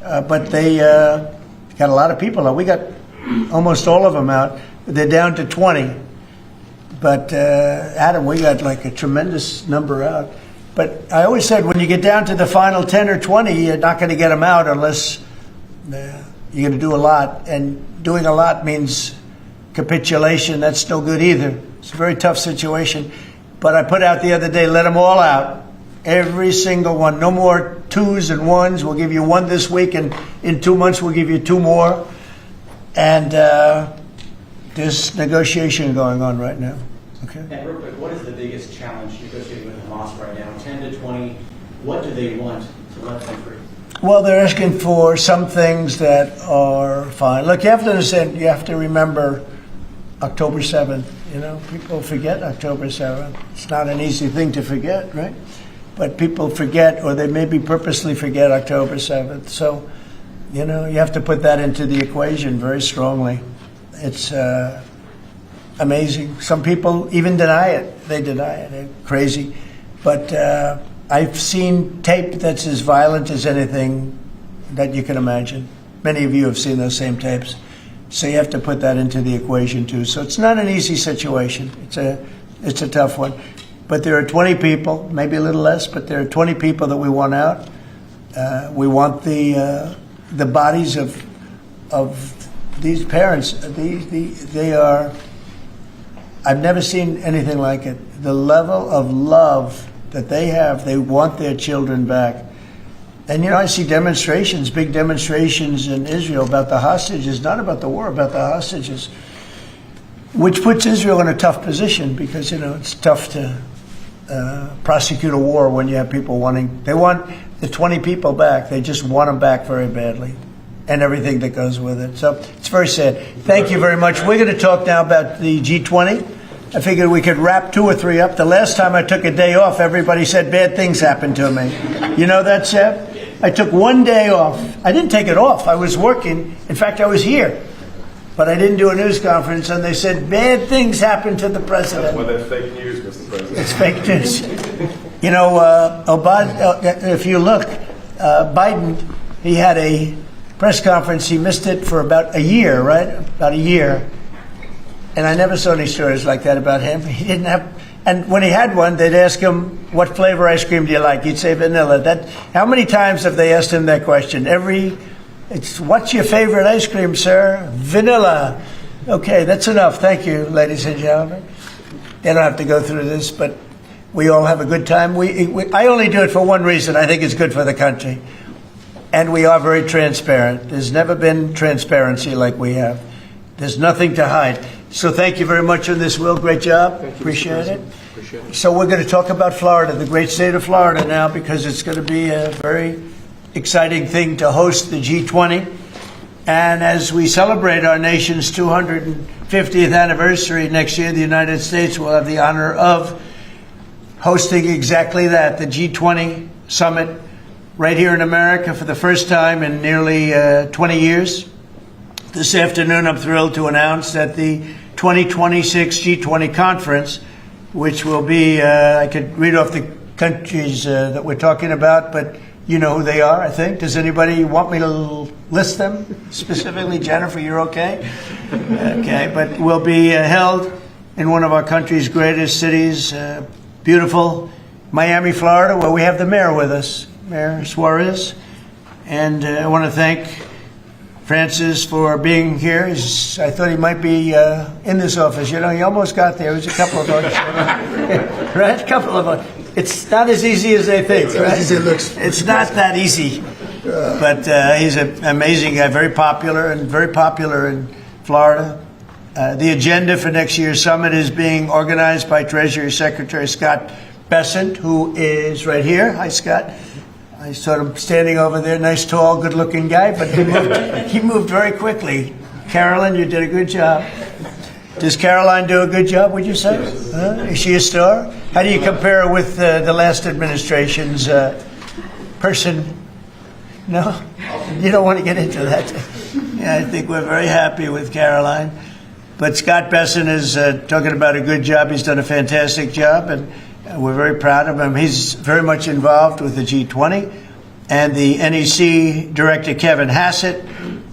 But they got a lot of people out. We got almost all of them out. They're down to 20. But Adam, we got like a tremendous number out. But I always said, when you get down to the final 10 or 20, you're not going to get them out unless you're going to do a lot. And doing a lot means capitulation. That's no good either. It's a very tough situation. But I put out the other day, let them all out. Every single one. No more twos and ones. We'll give you one this week, and in 2 months we'll give you 2 more. And there's negotiation going on right now. Okay. And real quick, what is the biggest challenge negotiating with Hamas right now? 10 to 20, what do they want to let them free? Well, they're asking for some things that are fine. Look, you have to understand, you have to remember October 7th. People forget October 7th. It's not an easy thing to forget, right? But people forget, or they maybe purposely forget October 7th. So, you have to put that into the equation very strongly. It's amazing. Some people even deny it. They deny it. They're crazy. But I've seen tape that's as violent as anything that you can imagine. Many of you have seen those same tapes. So you have to put that into the equation too. So it's not an easy situation. It's a tough one. But there are 20 people, maybe a little less, but there are 20 people that we want out. We want the bodies of these parents. They are. I've never seen anything like it. The level of love that they have, they want their children back. And I see demonstrations, big demonstrations in Israel about the hostages, not about the war, about the hostages, which puts Israel in a tough position because, it's tough to prosecute a war when you have people they want the 20 people back. They just want them back very badly and everything that goes with it. So it's very sad. Thank you very much. We're going to talk now about the G20. I figured we could wrap 2 or 3 up. The last time I took a day off, everybody said bad things happened to me. You know that, Sept? I took 1 day off. I didn't take it off. I was working. In fact, I was here. But I didn't do a news conference, and they said bad things happened to the president. Well, they're fake news, Mr. President. It's fake news. If you look, Biden, he had a press conference. He missed it for about a year, right? About a year. And I never saw any stories like that about him. He didn't have, and when he had one, they'd ask him, what flavor ice cream do you like? He'd say vanilla. How many times have they asked him that question? What's your favorite ice cream, sir? Vanilla. Okay, that's enough. Thank you, ladies and gentlemen. They don't have to go through this, but we all have a good time. I only do it for one reason. I think it's good for the country. And we are very transparent. There's never been transparency like we have. There's nothing to hide. So thank you very much on this, Will. Great job. Appreciate it. So we're going to talk about Florida, the great state of Florida now, because it's going to be a very exciting thing to host the G20. And as we celebrate our nation's 250th anniversary next year, the United States will have the honor of hosting exactly that, the G20 summit right here in America for the first time in nearly 20 years. This afternoon, I'm thrilled to announce that the 2026 G20 conference, which will be, I could read off the countries that we're talking about, but you know who they are, I think. Does anybody want me to list them specifically? Jennifer, you're okay? Okay, but will be held in one of our country's greatest cities, beautiful Miami, Florida, where we have the mayor with us, Mayor Suarez. And I want to thank Francis for being here. I thought he might be in this office. He almost got there. It was a couple of votes. Right? A couple of votes. It's not as easy as they think, right? As it looks. It's not that easy. But he's an amazing guy, very popular in Florida. The agenda for next year's summit is being organized by Treasury Secretary Scott Bessent, who is right here. Hi, Scott. I saw him standing over there, nice, tall, good-looking guy, but he moved very quickly. Carolyn, you did a good job. Does Caroline do a good job, would you say? Is she a star? How do you compare her with the last administration's person? No? You don't want to get into that. Yeah, I think we're very happy with Caroline. But Scott Bessent is talking about a good job. He's done a fantastic job, and we're very proud of him. He's very much involved with the G20. And the NEC director, Kevin Hassett,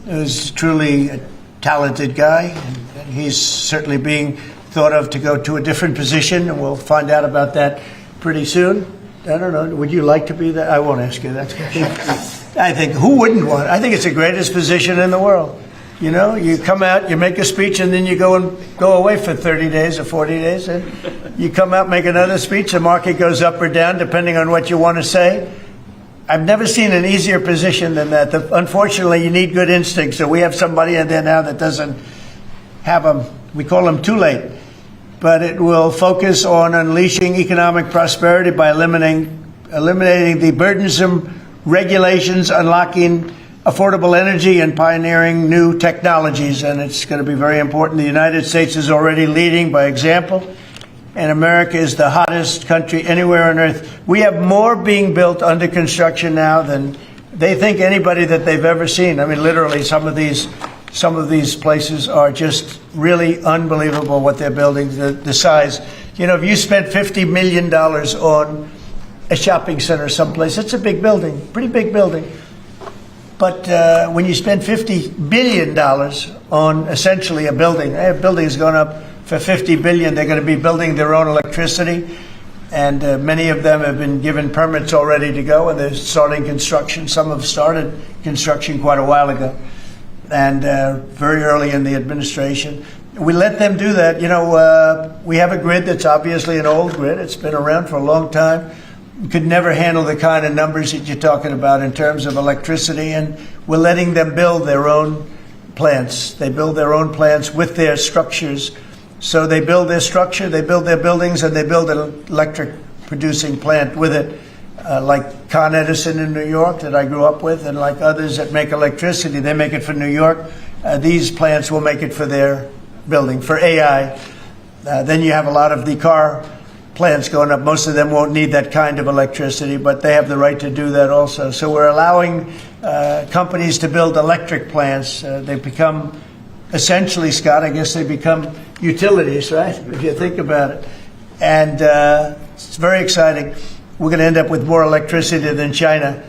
who's truly a talented guy. And he's certainly being thought of to go to a different position, and we'll find out about that pretty soon. I don't know. Would you like to be that? I won't ask you that question. I think, who wouldn't want it? I think it's the greatest position in the world. You come out, you make a speech, and then you go away for 30 days or 40 days, and you come out, make another speech. The market goes up or down depending on what you want to say. I've never seen an easier position than that. Unfortunately, you need good instincts, so we have somebody in there now that doesn't have them. We call them too late. But it will focus on unleashing economic prosperity by eliminating the burdensome regulations, unlocking affordable energy, and pioneering new technologies. And it's going to be very important. The United States is already leading by example, and America is the hottest country anywhere on earth. We have more being built under construction now than they think anybody that they've ever seen. I mean, literally, some of these places are just really unbelievable what they're building, the size. If you spent $50 million on a shopping center someplace, it's a big building, pretty big building. But when you spend $50 billion on essentially a building, buildings going up for $50 billion, they're going to be building their own electricity. And many of them have been given permits already to go, and they're starting construction. Some have started construction quite a while ago, and very early in the administration. We let them do that. You know, we have a grid that's obviously an old grid. It's been around for a long time. We could never handle the kind of numbers that you're talking about in terms of electricity, and we're letting them build their own plants. They build their own plants with their structures. So they build their structure, they build their buildings, and they build an electric producing plant with it, like Con Edison in New York that I grew up with, and like others that make electricity. They make it for New York. These plants will make it for their building, for AI. Then you have a lot of the car plants going up. Most of them won't need that kind of electricity, but they have the right to do that also. So we're allowing companies to build electric plants. They become, essentially, Scott, I guess they become utilities, right? If you think about it. And it's very exciting. We're going to end up with more electricity than China,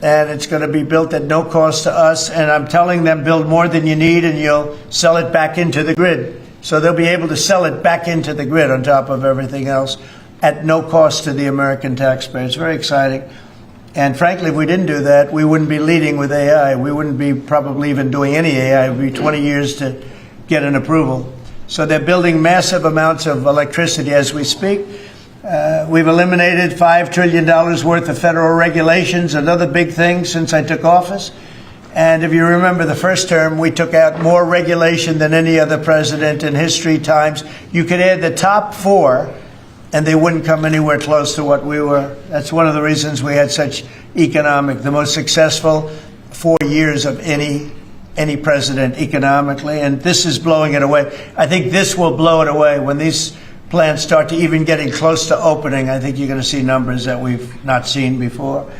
and it's going to be built at no cost to us. And I'm telling them, build more than you need, and you'll sell it back into the grid. So they'll be able to sell it back into the grid on top of everything else at no cost to the American taxpayer. It's very exciting. And frankly, if we didn't do that, we wouldn't be leading with AI. We wouldn't be probably even doing any AI. It would be 20 years to get an approval. So they're building massive amounts of electricity as we speak. We've eliminated $5 trillion worth of federal regulations, another big thing since I took office. And if you remember the first term, we took out more regulation than any other president in history times. You could add the top 4, and they wouldn't come anywhere close to what we were. That's one of the reasons we had such the most successful 4 years of any president economically, and this is blowing it away. I think this will blow it away. When these plants start to even getting close to opening, I think you're going to see numbers that we've not seen before.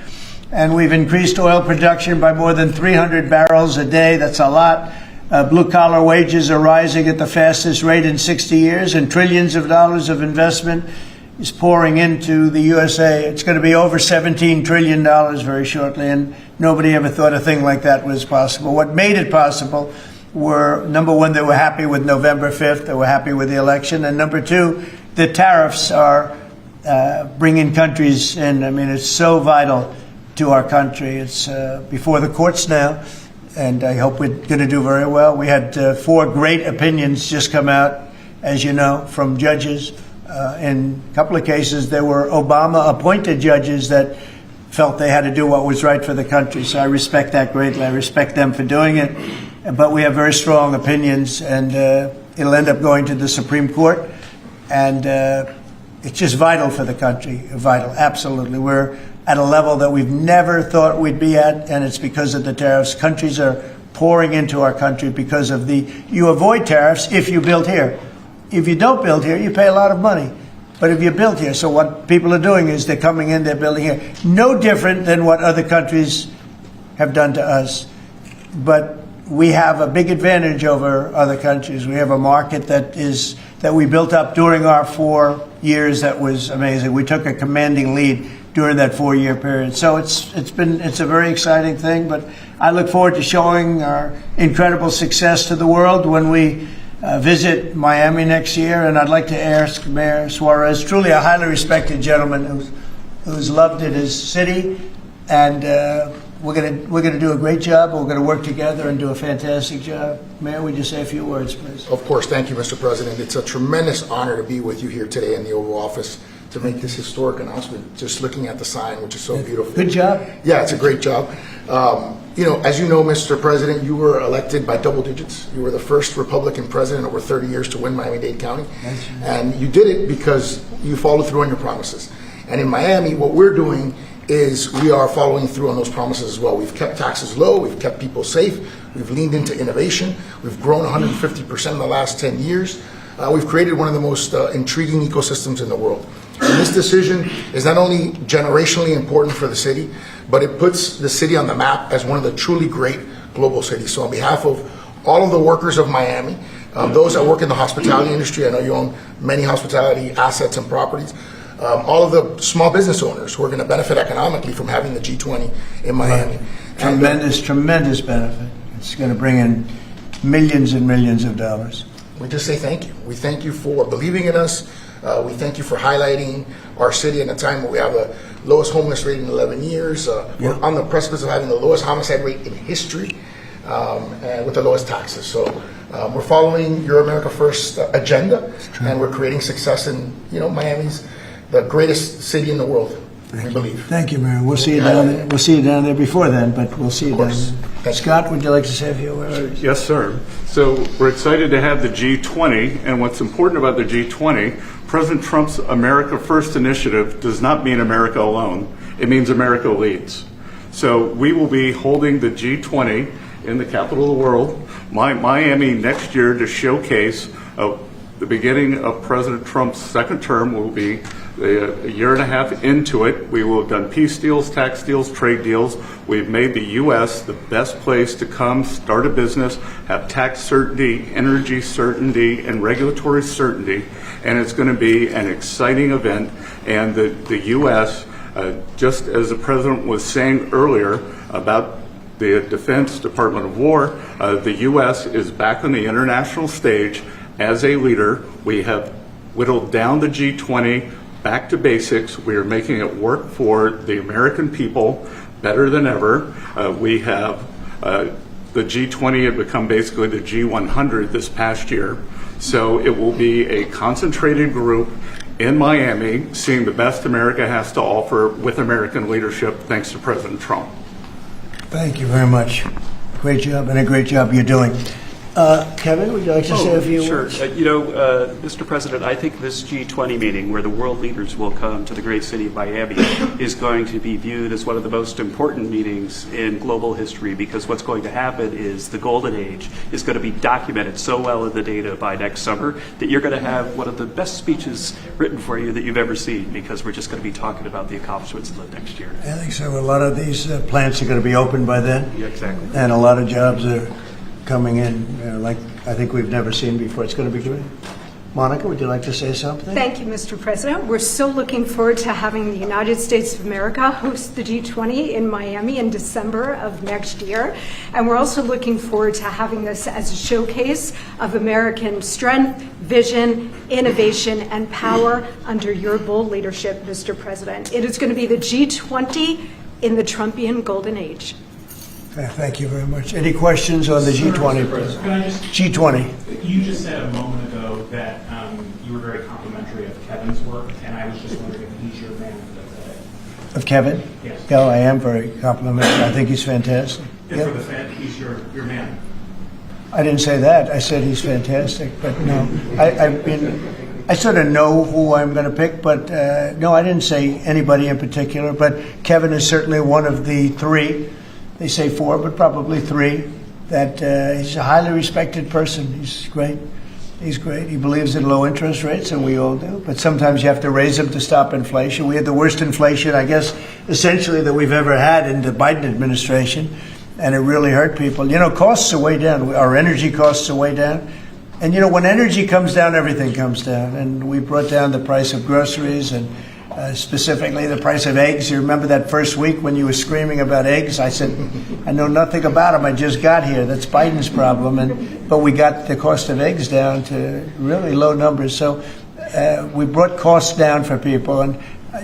And we've increased oil production by more than 300 barrels a day. That's a lot. Blue-collar wages are rising at the fastest rate in 60 years, and trillions of dollars of investment is pouring into the USA. It's going to be over $17 trillion very shortly, and nobody ever thought a thing like that was possible. What made it possible were, number one, they were happy with November 5th. They were happy with the election. And number two, the tariffs are bringing countries in. I mean, it's so vital to our country. It's before the courts now, and I hope we're going to do very well. We had 4 great opinions just come out, as you know, from judges. In a couple of cases, there were Obama-appointed judges that felt they had to do what was right for the country. So I respect that greatly. I respect them for doing it. But we have very strong opinions, and it'll end up going to the Supreme Court. And it's just vital for the country. Vital, absolutely. We're at a level that we've never thought we'd be at, and it's because of the tariffs. Countries are pouring into our country because of you avoid tariffs if you build here. If you don't build here, you pay a lot of money. But if you build here, so what people are doing is they're coming in, they're building here. No different than what other countries have done to us. But we have a big advantage over other countries. We have a market that we built up during our 4 years that was amazing. We took a commanding lead during that 4-year period. So it's a very exciting thing, but I look forward to showing our incredible success to the world when we visit Miami next year, and I'd like to ask Mayor Suarez, truly a highly respected gentleman who's loved in his city, and we're gonna do a great job. We're gonna work together and do a fantastic job. Mayor, would you say a few words, please? Of course. Thank you, Mr. President. It's a tremendous honor to be with you here today in the Oval Office to make this historic announcement. Just looking at the sign, which is so beautiful. Good job. Yeah, it's a great job. As you know, Mr. President, you were elected by double digits. You were the first Republican president over 30 years to win Miami-Dade County. And you did it because you followed through on your promises. And in Miami, what we're doing is we are following through on those promises as well. We've kept taxes low. We've kept people safe. We've leaned into innovation. We've grown 150% in the last 10 years. We've created one of the most intriguing ecosystems in the world. And this decision is not only generationally important for the city, but it puts the city on the map as one of the truly great global cities. So on behalf of all of the workers of Miami, those that work in the hospitality industry, I know you own many hospitality assets and properties, all of the small business owners who are going to benefit economically from having the G20 in Miami. Tremendous benefit. It's going to bring in millions and millions of dollars. We just say thank you. We thank you for believing in us, We thank you for highlighting our city in a time where we have the lowest homeless rate in 11 years. We're on the precipice of having the lowest homicide rate in history, and with the lowest taxes. So we're following your America First agenda, and we're creating success in, Miami's the greatest city in the world, we believe. Thank you, Mayor. We'll see you down there. We'll see you down there before then, but we'll see you down there. Scott, would you like to say a few words? Yes, sir. So we're excited to have the G20, and what's important about the G20, President Trump's America First initiative does not mean America alone. It means America leads. So we will be holding the G20 in the capital of the world, Miami, next year to showcase the beginning of President Trump's second term. Will be a year and a half into it. We will have done peace deals, tax deals, trade deals. We've made the U.S. the best place to come, start a business, have tax certainty, energy certainty, and regulatory certainty. And it's going to be an exciting event. And the U.S., just as the President was saying earlier about the Defense Department of War, the U.S. is back on the international stage as a leader. We have whittled down the G20 back to basics. We are making it work for the American people better than ever. We have the G20 had become basically the G100 this past year. So it will be a concentrated group in Miami, seeing the best America has to offer with American leadership, thanks to President Trump. Thank you very much. Great job, and a great job you're doing. Kevin, would you like to say a few words? Sure. Mr. President, I think this G20 meeting, where the world leaders will come to the great city of Miami, is going to be viewed as one of the most important meetings in global history, because what's going to happen is the golden age is going to be documented so well in the data by next summer that you're going to have one of the best speeches written for you that you've ever seen, because we're just going to be talking about the accomplishments of the next year. I think so. A lot of these plants are going to be open by then. Yeah, exactly. And a lot of jobs are coming in, like I think we've never seen before. It's going to be great. Monica, would you like to say something? Thank you, Mr. President. We're so looking forward to having the United States of America host the G20 in Miami in December of next year. And we're also looking forward to having this as a showcase of American strength, vision, innovation, and power under your bold leadership, Mr. President. It is going to be the G20 in the Trumpian golden age. Thank you very much. Any questions on the G20? Can I just, G20. You just said a moment ago that you were very complimentary of Kevin's work, and I was just wondering if he's your man for Of Kevin? Yes. Yeah, I am very complimentary. I think he's fantastic. For the Fed, he's your man. I didn't say that. I said he's fantastic, but no. I sort of know who I'm going to pick, but no, I didn't say anybody in particular. But Kevin is certainly one of the three. They say four, but probably three. That he's a highly respected person. He's great. He's great. He believes in low interest rates, and we all do. But sometimes you have to raise them to stop inflation. We had the worst inflation, I guess, essentially that we've ever had in the Biden administration, and it really hurt people. You know, costs are way down. Our energy costs are way down. And, you know, when energy comes down, everything comes down. And we brought down the price of groceries and specifically the price of eggs. You remember that first week when you were screaming about eggs? I said, I know nothing about them. I just got here. That's Biden's problem. But we got the cost of eggs down to really low numbers. So we brought costs down for people. And,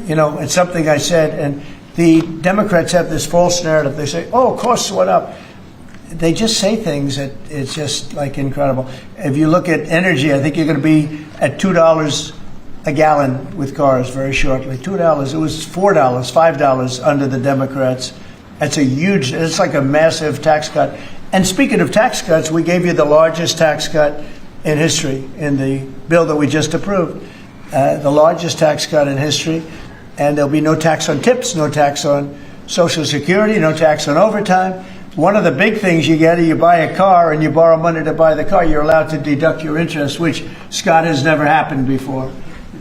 you know, it's something I said. And the Democrats have this false narrative. They say, oh, costs went up. They just say things that it's just like incredible. If you look at energy, I think you're going to be at $2 a gallon with cars very shortly. $2. It was $4, $5 under the Democrats. That's a huge, it's like a massive tax cut. And speaking of tax cuts, we gave you the largest tax cut in history in the bill that we just approved. The largest tax cut in history. And there'll be no tax on tips, no tax on Social Security, no tax on overtime. One of the big things you get is you buy a car and you borrow money to buy the car, you're allowed to deduct your interest, which, Scott, has never happened before.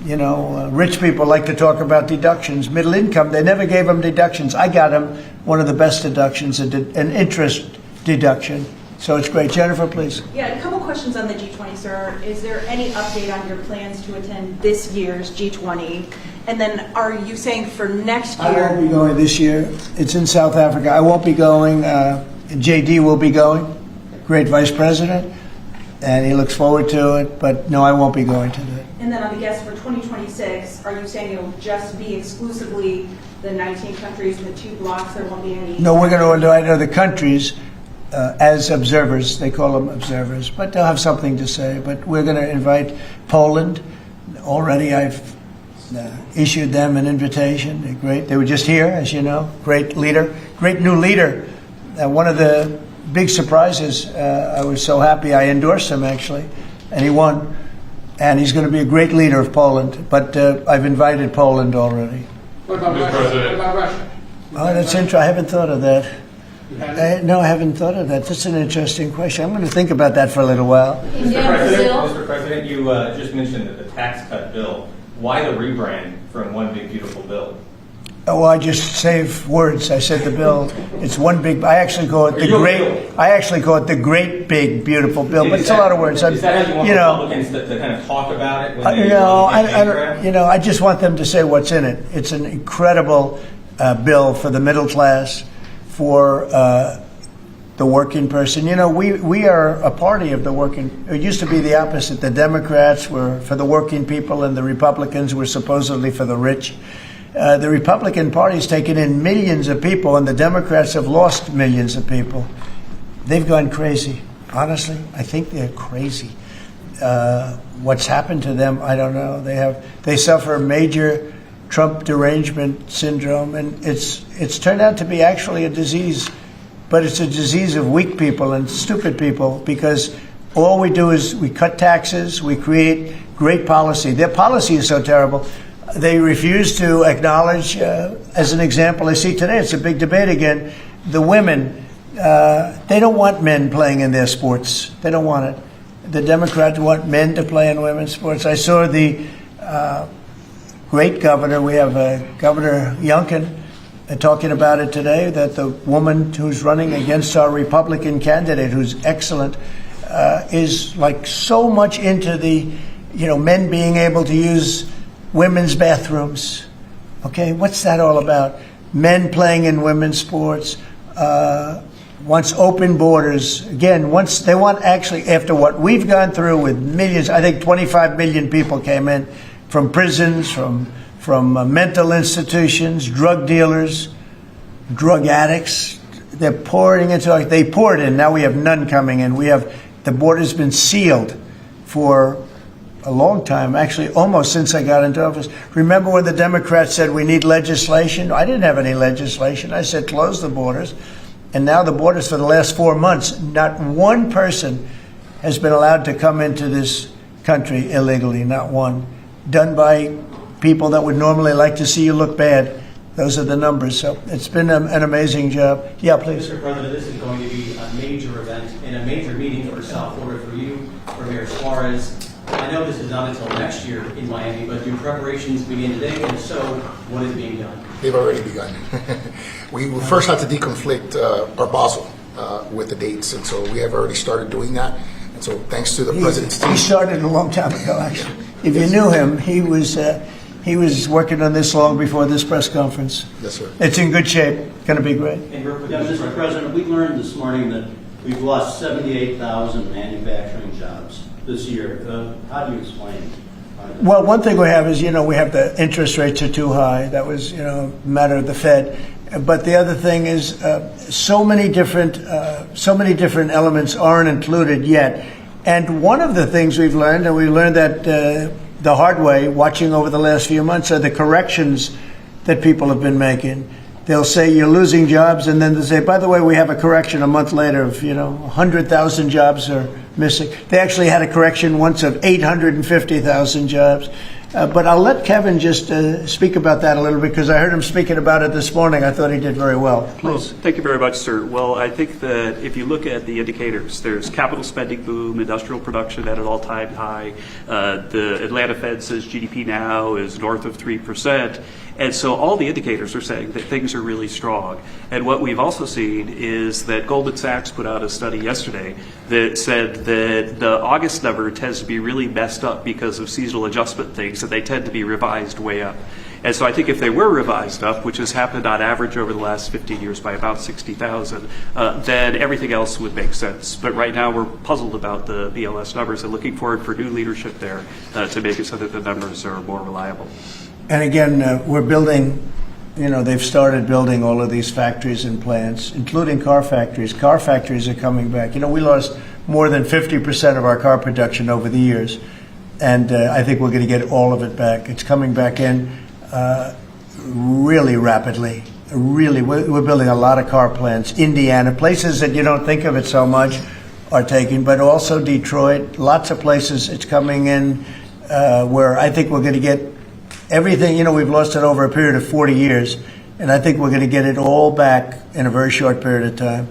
You know, rich people like to talk about deductions. Middle income, they never gave them deductions. I got them one of the best deductions, an interest deduction. So it's great. Jennifer, please. Yeah, a couple questions on the G20, sir. Is there any update on your plans to attend this year's G20? And then are you saying for next year? I won't be going this year. It's in South Africa. I won't be going. JD will be going. Great vice president. and he looks forward to it. But no, I won't be going to that. And then on the guest for 2026, are you saying it'll just be exclusively the 19 countries and the 2 blocks? There won't be any? No, we're going to invite other countries as observers. They call them observers, but they'll have something to say. But we're going to invite Poland. Already I've issued them an invitation. They're great. They were just here, as you know. Great leader, great new leader. One of the big surprises, I was so happy I endorsed him, actually, and he won. And he's going to be a great leader of Poland. But I've invited Poland already. What about Russia? What about Russia? Oh, that's interesting. I haven't thought of that. No, I haven't thought of that. That's an interesting question. I'm going to think about that for a little while. Mr. President, you just mentioned that the tax cut bill. Why the rebrand from One Big Beautiful Bill? Oh, I just save words. I said the bill. It's one big. I actually call it the great. I actually call it the great big beautiful bill. But it's a lot of words. Is that how you want Republicans to kind of talk about it? When they I just want them to say what's in it. It's an incredible bill for the middle class, for the working person. You know, we are a party of the working. It used to be the opposite. The Democrats were for the working people, and the Republicans were supposedly for the rich. The Republican Party's taken in millions of people, and the Democrats have lost millions of people. They've gone crazy. Honestly, I think they're crazy. What's happened to them, I don't know. They suffer major Trump derangement syndrome, and it's turned out to be actually a disease, but it's a disease of weak people and stupid people, because all we do is we cut taxes, we create great policy. Their policy is so terrible. They refuse to acknowledge, as an example, I see today, it's a big debate again, the women, they don't want men playing in their sports. They don't want it. The Democrats want men to play in women's sports. I saw the great governor, we have Governor Youngkin, talking about it today, that the woman who's running against our Republican candidate, who's excellent, is like so much into the, men being able to use women's bathrooms. Okay, what's that all about? Men playing in women's sports, wants open borders. Again, they want actually, after what we've gone through with millions, I think 25 million people came in from prisons, from mental institutions, drug dealers, drug addicts. They're pouring into, they poured in, now we have none coming in. The border's been sealed for a long time, actually almost since I got into office. Remember when the Democrats said we need legislation? I didn't have any legislation. I said close the borders. And now the borders for the last 4 months, not one person has been allowed to come into this country illegally, not one. Done by people that would normally like to see you look bad. Those are the numbers. So it's been an amazing job. Yeah, please. Mr. President, this is going to be a major event and a major meeting for South Florida, for you, for Mayor Suarez. I know this is not until next year in Miami, but do preparations begin today? And if so, what is being done? They've already begun. We first had to deconflict our Basel with the dates, and so we have already started doing that. And so thanks to the President's team. He started a long time ago, actually. If you knew him, he was working on this long before this press conference. Yes, sir. It's in good shape. Going to be great. Mr. President, we learned this morning that we've lost 78,000 manufacturing jobs this year. How do you explain? Well, one thing we have is, we have the interest rates are too high. That was, a matter of the Fed. But the other thing is, so many different elements aren't included yet. And one of the things we've learned, and we learned that the hard way, watching over the last few months, are the corrections that people have been making. They'll say you're losing jobs, and then they'll say, by the way, we have a correction a month later of, 100,000 jobs are missing. They actually had a correction once of 850,000 jobs. But I'll let Kevin just speak about that a little bit, because I heard him speaking about it this morning. I thought he did very well. Please. Well, thank you very much, sir. Well, I think that if you look at the indicators, there's capital spending boom, industrial production at an all-time high. The Atlanta Fed says GDP now is north of 3%. And so all the indicators are saying that things are really strong. And what we've also seen is that Goldman Sachs put out a study yesterday that said that the August number tends to be really messed up because of seasonal adjustment things, and they tend to be revised way up. And so I think if they were revised up, which has happened on average over the last 15 years by about 60,000, then everything else would make sense. But right now we're puzzled about the BLS numbers and looking forward for new leadership there to make it so that the numbers are more reliable. And again, we're building, they've started building all of these factories and plants, including car factories. Car factories are coming back. We lost more than 50% of our car production over the years. And I think we're going to get all of it back. It's coming back in really rapidly. Really, we're building a lot of car plants. Indiana, places that you don't think of it so much are taking, but also Detroit, lots of places it's coming in where I think we're going to get everything. We've lost it over a period of 40 years, and I think we're going to get it all back in a very short period of time.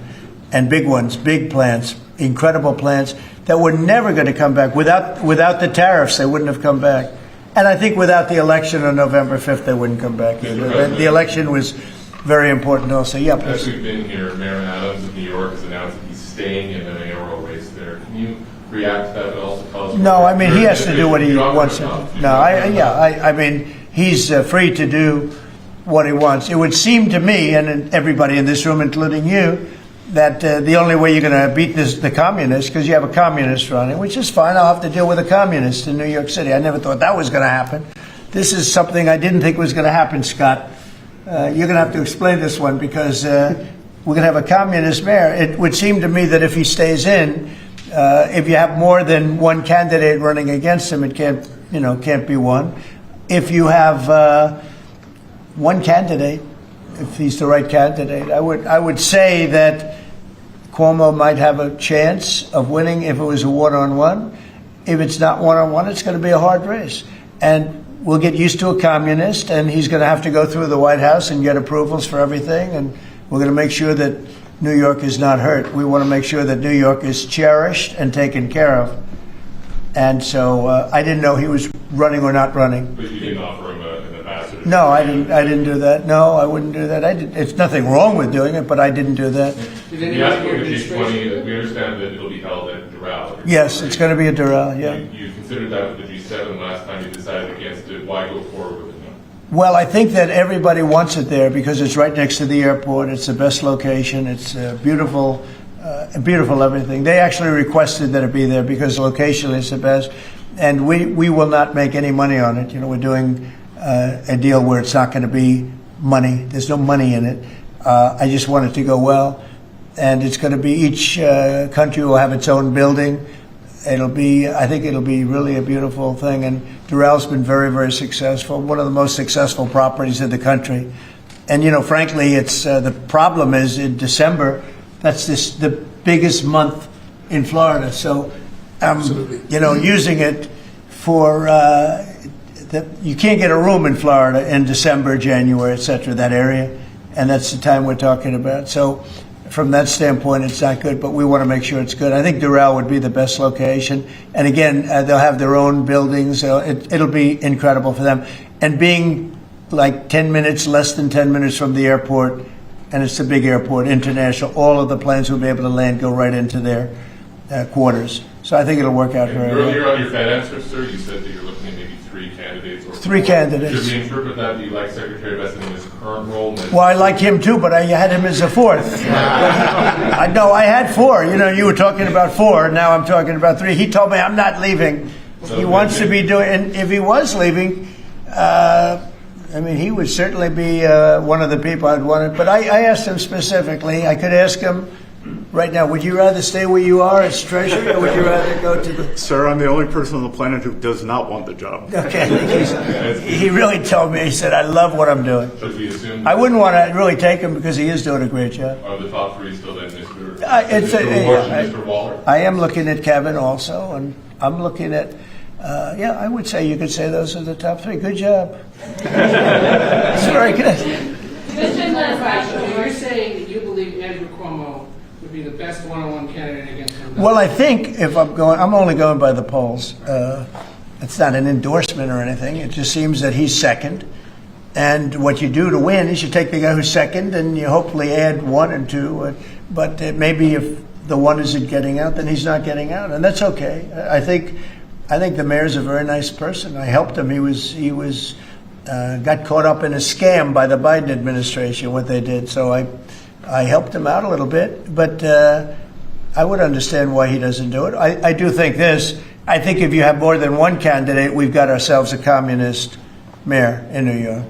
And big ones, big plants, incredible plants that were never going to come back. Without the tariffs, they wouldn't have come back. And I think without the election on November 5th, they wouldn't come back either. The election was very important also. Yeah, as we've been here, Mayor Adams of New York has announced that he's staying in the mayoral race there. Can you react to that, but also tell us? No, I mean, he has to do what he wants to do. No, I mean, he's free to do what he wants. It would seem to me, and everybody in this room, including you, that the only way you're going to beat the communists, because you have a communist running, which is fine. I'll have to deal with a communist in New York City. I never thought that was going to happen. This is something I didn't think was going to happen, Scott. You're going to have to explain this one, because we're going to have a communist mayor. It would seem to me that if he stays in, if you have more than one candidate running against him, it can't be one. If you have one candidate, if he's the right candidate, I would say that Cuomo might have a chance of winning if it was a one-on-one. If it's not one-on-one, it's going to be a hard race. And we'll get used to a communist, and he's going to have to go through the White House and get approvals for everything. And we're going to make sure that New York is not hurt. We want to make sure that New York is cherished and taken care of. And so I didn't know he was running or not running. But you didn't offer him an ambassador? No, I didn't do that. No, I wouldn't do that. It's nothing wrong with doing it, but I didn't do that. We understand that it'll be held at Doral. Yes, it's going to be at Doral, yeah. You considered that with the G7 last time you decided against it. Why go forward with it now? Well, I think that everybody wants it there because it's right next to the airport. It's the best location. It's beautiful, beautiful everything. They actually requested that it be there because location is the best. And we will not make any money on it. We're doing a deal where it's not going to be money. There's no money in it. I just want it to go well. And it's going to be each country will have its own building. I think it'll be really a beautiful thing. And Doral's been very, very successful. One of the most successful properties in the country. And, frankly, it's the problem is in December, that's the biggest month in Florida. So, using it for, you can't get a room in Florida in December, January, et cetera, that area. And that's the time we're talking about. So, from that standpoint, it's not good, but we want to make sure it's good. I think Doral would be the best location. And again, they'll have their own buildings. It'll be incredible for them. And being like 10 minutes, less than 10 minutes from the airport, and it's a big airport, international, all of the planes will be able to land, go right into their quarters. So I think it'll work out very well. Earlier on your Fed answer, sir, you said that you're looking at maybe 3 candidates. Or 3 candidates. Should we interpret that you like Secretary Bessent in his current role? Well, I like him too, but I had him as a 4th. I had 4. You were talking about 4. Now I'm talking about 3. He told me I'm not leaving. He wants to be doing. And if he was leaving, he would certainly be one of the people I'd want. But I asked him specifically. I could ask him right now, would you rather stay where you are as Treasury, or would you rather go to the... Sir, I'm the only person on the planet who does not want the job. Okay. He really told me, he said, I love what I'm doing. Should we assume... I wouldn't want to really take him because he is doing a great job. Are the top 3 still then Mr. Waller? I am looking at Kevin also, and I'm looking at... I would say you could say those are the top 3. Good job. It's very good. You're saying that you believe Andrew Cuomo would be the best one-on-one candidate against him? Well, I think if I'm only going by the polls. It's not an endorsement or anything. It just seems that he's second. And what you do to win is you take the guy who's second and you hopefully add 1 and 2. But maybe if the 1 isn't getting out, then he's not getting out. And that's okay. I think the mayor's a very nice person. I helped him. He was got caught up in a scam by the Biden administration, what they did. So I helped him out a little bit, but I would understand why he doesn't do it. I do think this. I think if you have more than one candidate, we've got ourselves a communist mayor in New York.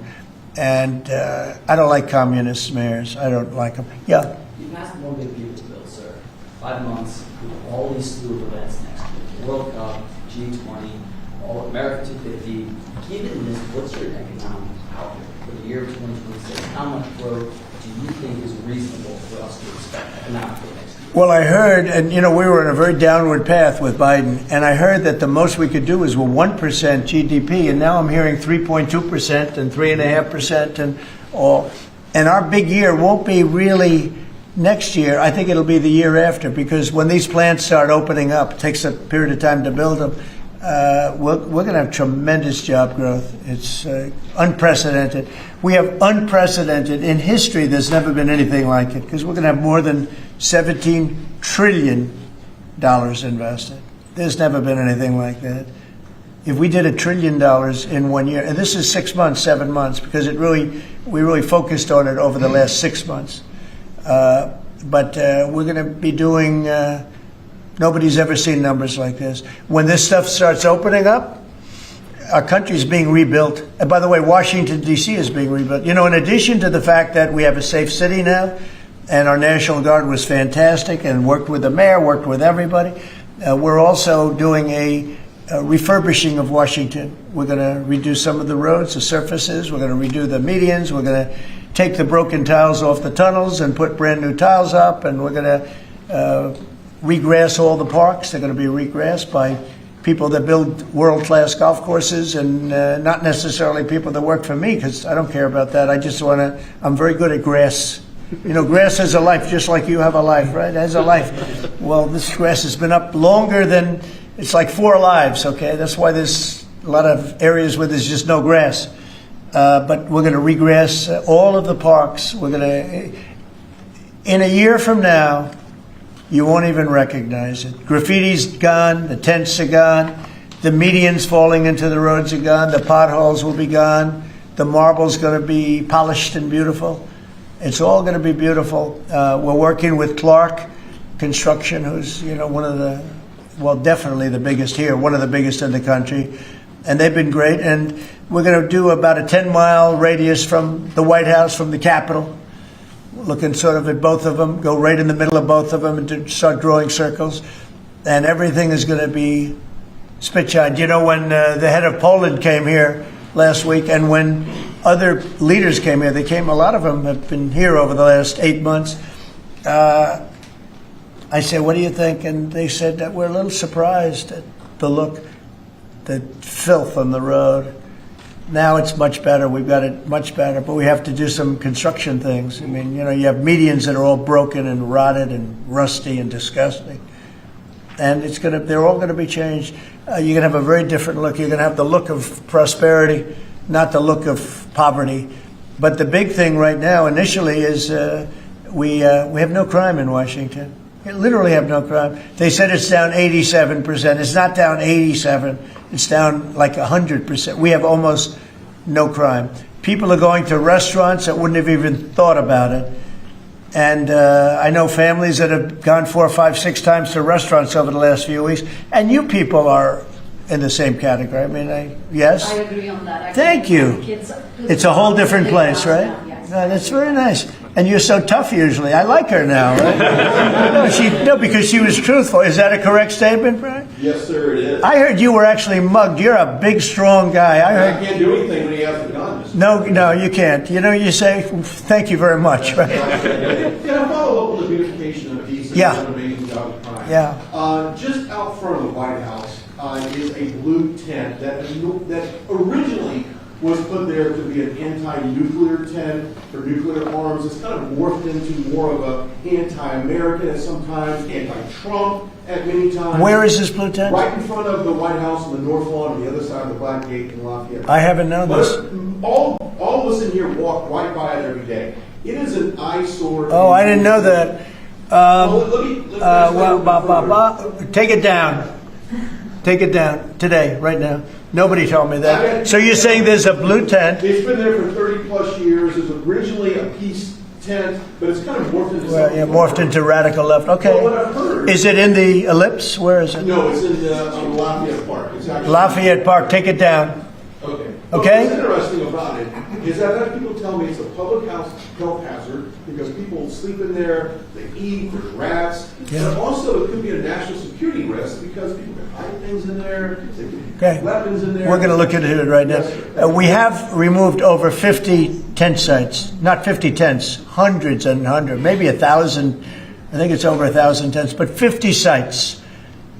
And I don't like communist mayors. I don't like them. Yeah. You passed one big beautiful bill, sir. 5 months, all these slew of events next year. World Cup, G20, all America 250. Given this, what's your economic outlook for the year of 2026? How much growth do you think is reasonable for us to expect economically next year? Well, I heard, and we were on a very downward path with Biden, and I heard that the most we could do was 1% GDP, and now I'm hearing 3.2% and 3.5% and all. And our big year won't be really next year. I think it'll be the year after, because when these plants start opening up, it takes a period of time to build them. We're going to have tremendous job growth. It's unprecedented. We have unprecedented in history. There's never been anything like it, because we're going to have more than $17 trillion invested. There's never been anything like that. If we did $1 trillion in 1 year, and this is 6 months, 7 months, because we really focused on it over the last 6 months. But we're going to be doing. Nobody's ever seen numbers like this. When this stuff starts opening up, our country's being rebuilt. And by the way, Washington, D.C. is being rebuilt. In addition to the fact that we have a safe city now, and our National Guard was fantastic and worked with the mayor, worked with everybody, we're also doing a refurbishing of Washington. We're going to redo some of the roads, the surfaces. We're going to redo the medians. We're going to take the broken tiles off the tunnels and put brand new tiles up. And we're going to regrass all the parks. They're going to be regrassed by people that build world-class golf courses, and not necessarily people that work for me, because I don't care about that. I just want to, I'm very good at grass. Grass has a life, just like you have a life, right? It has a life. Well, this grass has been up longer than, it's like 4 lives, okay? That's why there's a lot of areas where there's just no grass. But we're going to regrass all of the parks. We're going to, in a year from now, you won't even recognize it. Graffiti's gone, the tents are gone, the medians falling into the roads are gone, the potholes will be gone, the marble's going to be polished and beautiful. It's all going to be beautiful. We're working with Clark Construction, who's one of the, well, definitely the biggest here, one of the biggest in the country, and they've been great. And we're going to do about a 10-mile radius from the White House, from the Capitol, looking sort of at both of them, go right in the middle of both of them and start drawing circles. And everything is going to be spit-shined. When the head of Poland came here last week, and when other leaders came here, a lot of them have been here over the last 8 months. I said, what do you think? And they said that we're a little surprised at the look, the filth on the road. Now it's much better. We've got it much better, but we have to do some construction things. I mean, you have medians that are all broken and rotted and rusty and disgusting. And they're all going to be changed. You're going to have a very different look. You're going to have the look of prosperity, not the look of poverty. But the big thing right now, initially, is we have no crime in Washington. We literally have no crime. They said it's down 87%. It's not down 87%. It's down like 100%. We have almost no crime. People are going to restaurants that wouldn't have even thought about it. And I know families that have gone 4, 5, 6 times to restaurants over the last few weeks. And you people are in the same category. I mean, yes? I agree on that. Thank you. It's a whole different place, right? Yes. No, that's very nice. And you're so tough usually. I like her now, right? No, because she was truthful. Is that a correct statement, Brian? Yes, sir, it is. I heard you were actually mugged. You're a big, strong guy. I can't do anything when he has a gun. No, you can't. You say, thank you very much, right? Can I follow up with the beautification of peace? Yeah. And amazing job of crime? Yeah. Just out front of the White House is a blue tent that originally was put there to be an anti-nuclear tent for nuclear arms. It's kind of morphed into more of an anti-American at sometimes, anti-Trump at many times. Where is this blue tent? Right in front of the White House on the north lawn on the other side of the Black Gate in Lafayette. I haven't known this. All of us in here walk right by it every day. It is an eyesore. Oh, I didn't know that. Take it down. Take it down today, right now. Nobody told me that. So you're saying there's a blue tent? It's been there for 30 plus years. It was originally a peace tent, but it's kind of morphed into something. Yeah, morphed into radical left. Okay. Well, what I've heard, Is it in the Ellipse? Where is it? no, it's in Lafayette Park. It's actually Lafayette Park. Take it down. Okay. Okay. What's interesting about it is that I've had people tell me it's a public health hazard because people sleep in there, they eat, there's rats. Yeah. But also it could be a national security risk because people can hide things in there, they can Okay. have weapons in there. We're going to look at it right now. Yes, sir. We have removed over 50 tent sites. Not 50 tents, hundreds and hundreds, maybe 1,000. I think it's over 1,000 tents, but 50 sites.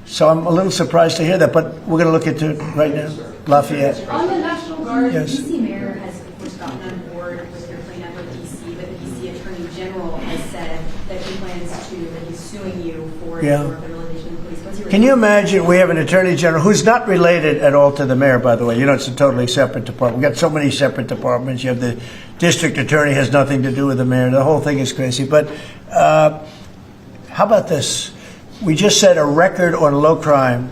So I'm a little surprised to hear that, but we're going to look into it right now. Lafayette. On the National Guard, Yes. the DC mayor has, of course, gotten on board with their plan for DC, but the DC Attorney General has said that he plans to, that he's suing you for Yeah. your federalization of the police. What's your Can you imagine we have an attorney general who's not related at all to the mayor, by the way? You know, it's a totally separate department. We've got so many separate departments. You have the district attorney has nothing to do with the mayor. The whole thing is crazy. But how about this? We just set a record on low crime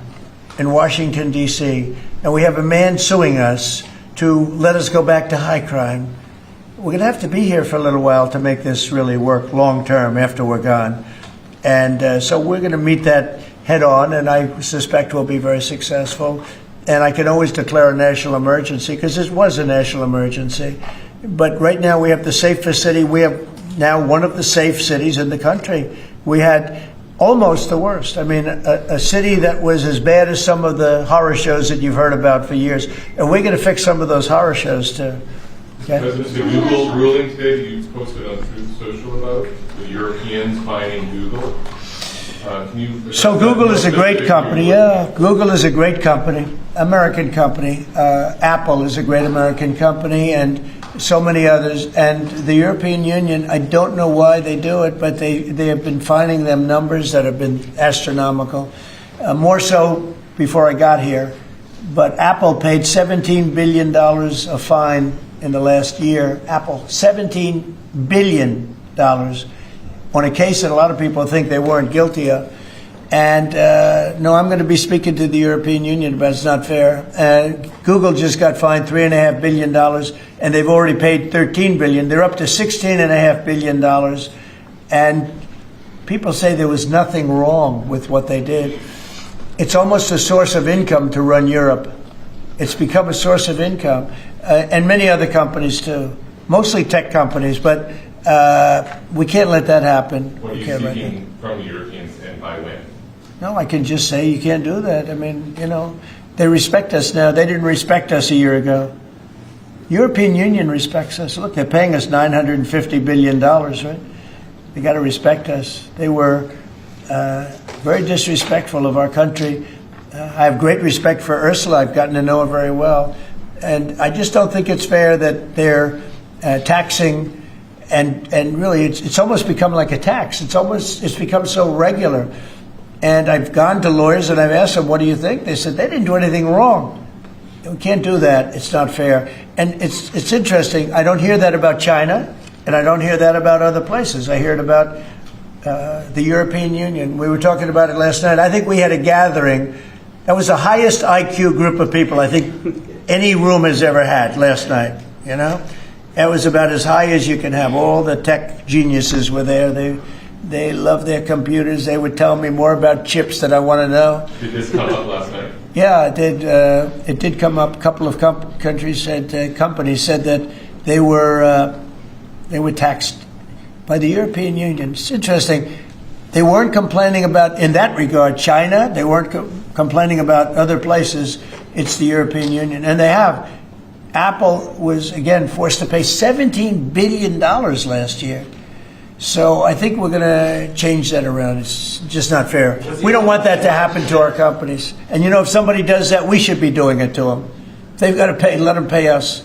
in Washington, D.C., and we have a man suing us to let us go back to high crime. We're going to have to be here for a little while to make this really work long term after we're gone. And so we're going to meet that head on, and I suspect we'll be very successful. And I can always declare a national emergency because this was a national emergency. But right now we have the safest city. We have now one of the safe cities in the country. We had almost the worst. I mean, a city that was as bad as some of the horror shows that you've heard about for years. And we're going to fix some of those horror shows too. Okay? President, the Google ruling today that you posted on Truth Social about the Europeans fining Google. So Google is a great company. Yeah, Google is a great company, American company. Apple is a great American company, and so many others. And the European Union, I don't know why they do it, but they have been fining them numbers that have been astronomical. More so before I got here. But Apple paid $17 billion a fine in the last year. Apple, $17 billion on a case that a lot of people think they weren't guilty of. And no, I'm going to be speaking to the European Union about it's not fair. Google just got fined $3.5 billion, and they've already paid $13 billion. They're up to $16.5 billion. And people say there was nothing wrong with what they did. It's almost a source of income to run Europe. It's become a source of income. And many other companies too, mostly tech companies, but we can't let that happen. What are you seeking from the Europeans and by when? No, I can just say you can't do that. I mean, you know, they respect us now. They didn't respect us a year ago. European Union respects us. Look, they're paying us $950 billion, right? They got to respect us. They were very disrespectful of our country. I have great respect for Ursula. I've gotten to know her very well. And I just don't think it's fair that they're taxing, and really it's almost become like a tax. It's become so regular. And I've gone to lawyers and I've asked them, what do you think? They said they didn't do anything wrong. We can't do that. It's not fair. And it's interesting. I don't hear that about China, and I don't hear that about other places. I hear it about the European Union. We were talking about it last night. I think we had a gathering. That was the highest IQ group of people I think any room has ever had last night, you know? That was about as high as you can have. All the tech geniuses were there. They love their computers. They would tell me more about chips that I want to know. Did this come up last night? Yeah, it did. It did come up. A couple of companies said that they were taxed by the European Union. It's interesting. They weren't complaining about, in that regard, China. They weren't complaining about other places. It's the European Union, and they have. Apple was again forced to pay $17 billion last year. So I think we're going to change that around. It's just not fair. We don't want that to happen to our companies. And you know, if somebody does that, we should be doing it to them. They've got to pay. Let them pay us.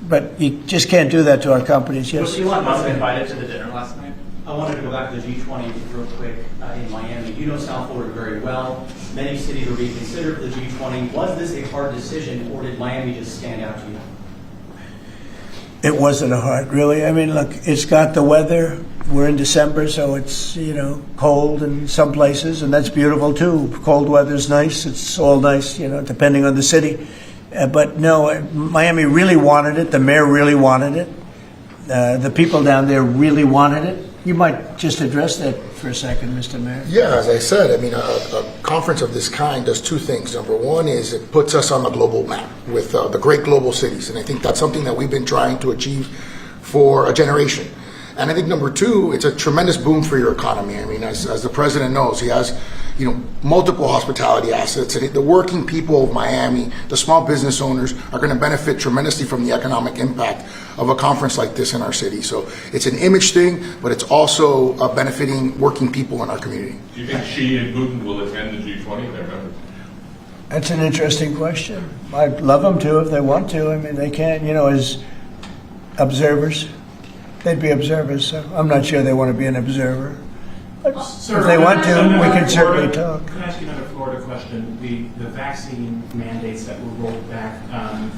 But you just can't do that to our companies. Yes. Was Elon Musk invited to the dinner last night? I wanted to go back to the G20 real quick in Miami. You know South Florida very well. Many cities are being considered for the G20. Was this a hard decision, or did Miami just stand out to you? It wasn't a hard, really. I mean, look, it's got the weather. we're in December, so it's, cold in some places, and that's beautiful too. Cold weather's nice. It's all nice, depending on the city. But no, Miami really wanted it. The mayor really wanted it. The people down there really wanted it. You might just address that for a second, Mr. Mayor. Yeah, as I said, a conference of this kind does two things. Number one is it puts us on the global map with the great global cities, and I think that's something that we've been trying to achieve for a generation. And I think number two, it's a tremendous boom for your economy. As the president knows, he has, multiple hospitality assets, and the working people of Miami, the small business owners, are going to benefit tremendously from the economic impact of a conference like this in our city. So it's an image thing, but it's also benefiting working people in our community. Do you think Xi and Putin will attend the G20? Their members? That's an interesting question. I'd love them to if they want to. They can, as observers. They'd be observers, so I'm not sure they want to be an observer. But Sir, if they want to, we can certainly talk. Can I ask you another Florida question? The vaccine mandates that were rolled back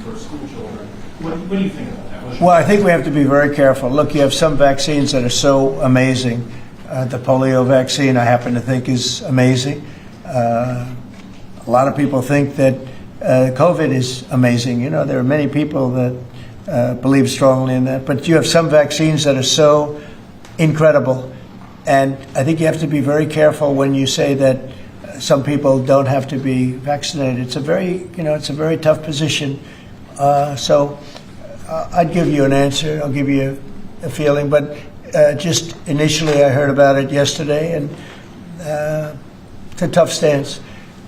for school children. What do you think about that? Well, I think we have to be very careful. Look, you have some vaccines that are so amazing. The polio vaccine, I happen to think, is amazing. A lot of people think that COVID is amazing. There are many people that believe strongly in that. But you have some vaccines that are so incredible. And I think you have to be very careful when you say that some people don't have to be vaccinated. It's a very tough position. So I'd give you an answer. I'll give you a feeling. But just initially I heard about it yesterday, and it's a tough stance.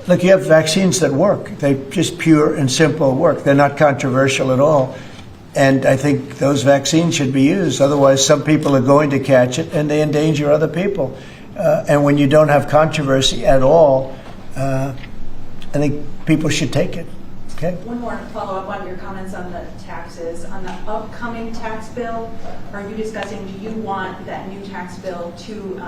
Look, you have vaccines that work. They just pure and simple work. They're not controversial at all. And I think those vaccines should be used. Otherwise, some people are going to catch it, and they endanger other people. And when you don't have controversy at all, I think people should take it. Okay. One more follow-up on your comments on the taxes. On the upcoming tax bill, are you discussing, do you want that new tax bill to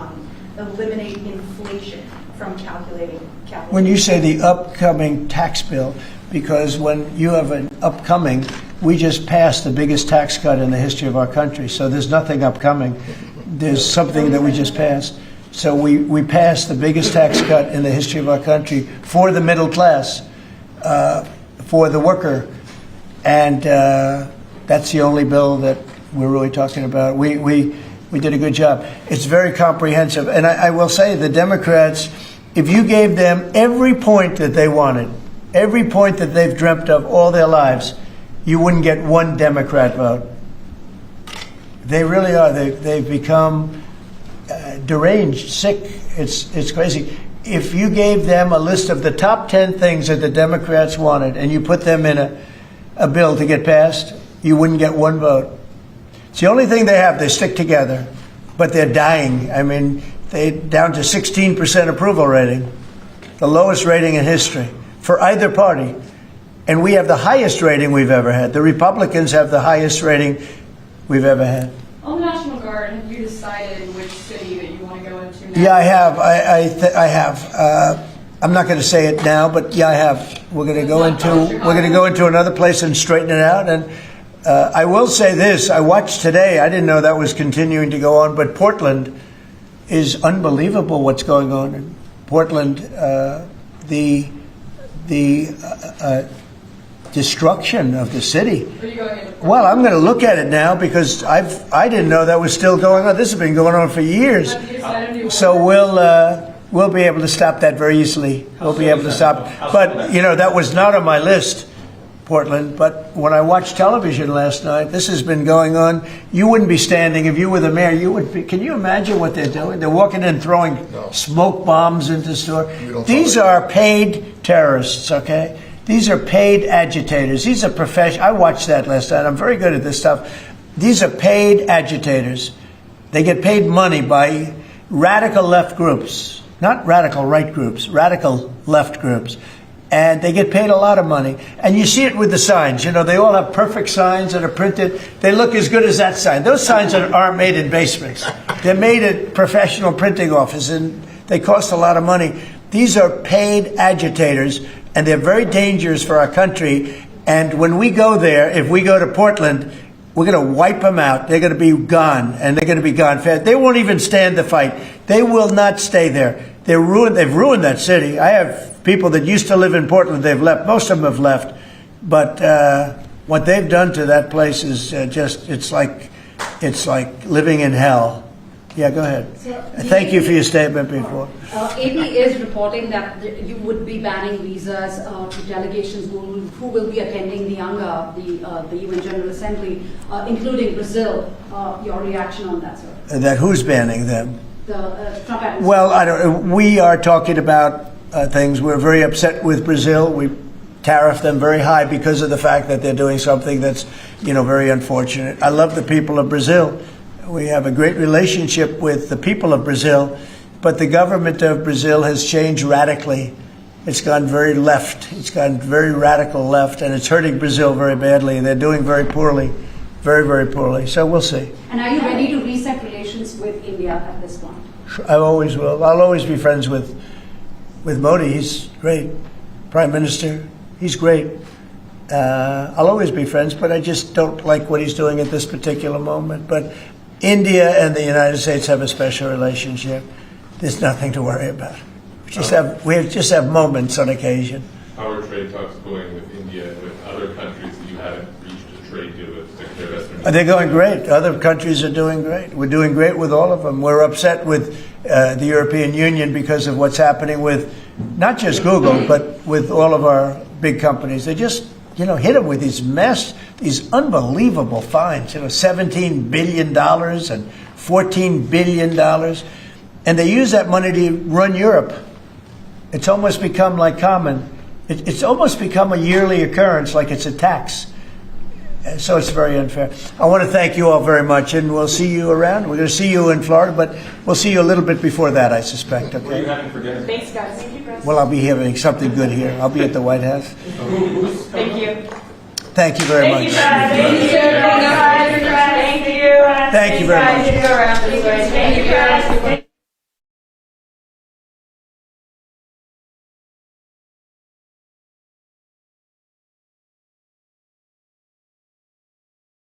eliminate inflation from calculating capital? When you say the upcoming tax bill, because when you have an upcoming, we just passed the biggest tax cut in the history of our country. So there's nothing upcoming. There's something that we just passed. So we passed the biggest tax cut in the history of our country for the middle class, for the worker. And that's the only bill that we're really talking about. We did a good job. It's very comprehensive. And I will say the Democrats, if you gave them every point that they wanted, every point that they've dreamt of all their lives, you wouldn't get one Democrat vote. They really are. They've become deranged, sick. It's crazy. If you gave them a list of the top 10 things that the Democrats wanted and you put them in a bill to get passed, you wouldn't get one vote. It's the only thing they have. They stick together, but they're dying. They're down to 16% approval rating, the lowest rating in history for either party. And we have the highest rating we've ever had. The Republicans have the highest rating we've ever had. On the National Guard, have you decided which city that you want to go into next? Yeah, I have. I have. I'm not going to say it now, but yeah, I have. We're going to go into another place and straighten it out. And I will say this: I watched today. I didn't know that was continuing to go on, but Portland is unbelievable. What's going on in Portland? The destruction of the city. Well, I'm going to look at it now because I didn't know that was still going on. This has been going on for years. So we'll be able to stop that very easily. We'll be able to stop. But that was not on my list, Portland. But when I watched television last night, this has been going on. You wouldn't be standing if you were the mayor. You would be. Can you imagine what they're doing? They're walking in throwing smoke bombs into stores. These are paid terrorists. Okay. These are paid agitators. These are professional. I watched that last night. I'm very good at this stuff. These are paid agitators. They get paid money by radical left groups, not radical right groups, radical left groups. And they get paid a lot of money. And you see it with the signs. They all have perfect signs that are printed. They look as good as that sign. Those signs aren't made in basements. They're made at professional printing offices, and they cost a lot of money. These are paid agitators, and they're very dangerous for our country. And when we go there, if we go to Portland, we're going to wipe them out. They're going to be gone, and they're going to be gone fast. They won't even stand the fight. They will not stay there. They've ruined that city. I have people that used to live in Portland. They've left. Most of them have left. But what they've done to that place is it's like living in hell. Yeah, go ahead. Thank you for your statement before. AP is reporting that you would be banning visas to delegations who will be attending the UN General Assembly, including Brazil. Your reaction on that, sir? That who's banning them? The Trump administration. Well, we are talking about things. We're very upset with Brazil. We tariff them very high because of the fact that they're doing something that's, very unfortunate. I love the people of Brazil. We have a great relationship with the people of Brazil, but the government of Brazil has changed radically. It's gone very left. It's gone very radical left, and it's hurting Brazil very badly. They're doing very poorly, very, very poorly. So we'll see. And are you ready to reset relations with India at this point? I always will. I'll always be friends with Modi. He's great. Prime Minister, he's great. I'll always be friends, but I just don't like what he's doing at this particular moment. But India and the United States have a special relationship. There's nothing to worry about. We just have moments on occasion. How are trade talks going with India and with other countries that you haven't reached a trade deal with? They're going great. Other countries are doing great. We're doing great with all of them. We're upset with the European Union because of what's happening with not just Google, but with all of our big companies. They just hit them with these unbelievable fines, $17 billion and $14 billion. And they use that money to run Europe. It's almost become like common. It's almost become a yearly occurrence, like it's a tax. So it's very unfair. I want to thank you all very much, and we'll see you around. We're going to see you in Florida, but we'll see you a little bit before that, I suspect. Okay? What are you having for dinner? Thanks, guys. Thank you, Chris. Well, I'll be having something good here. I'll be at the White House. Thank you. Thank you very much. Thank you, Thank you. Thank you very much. Thank you.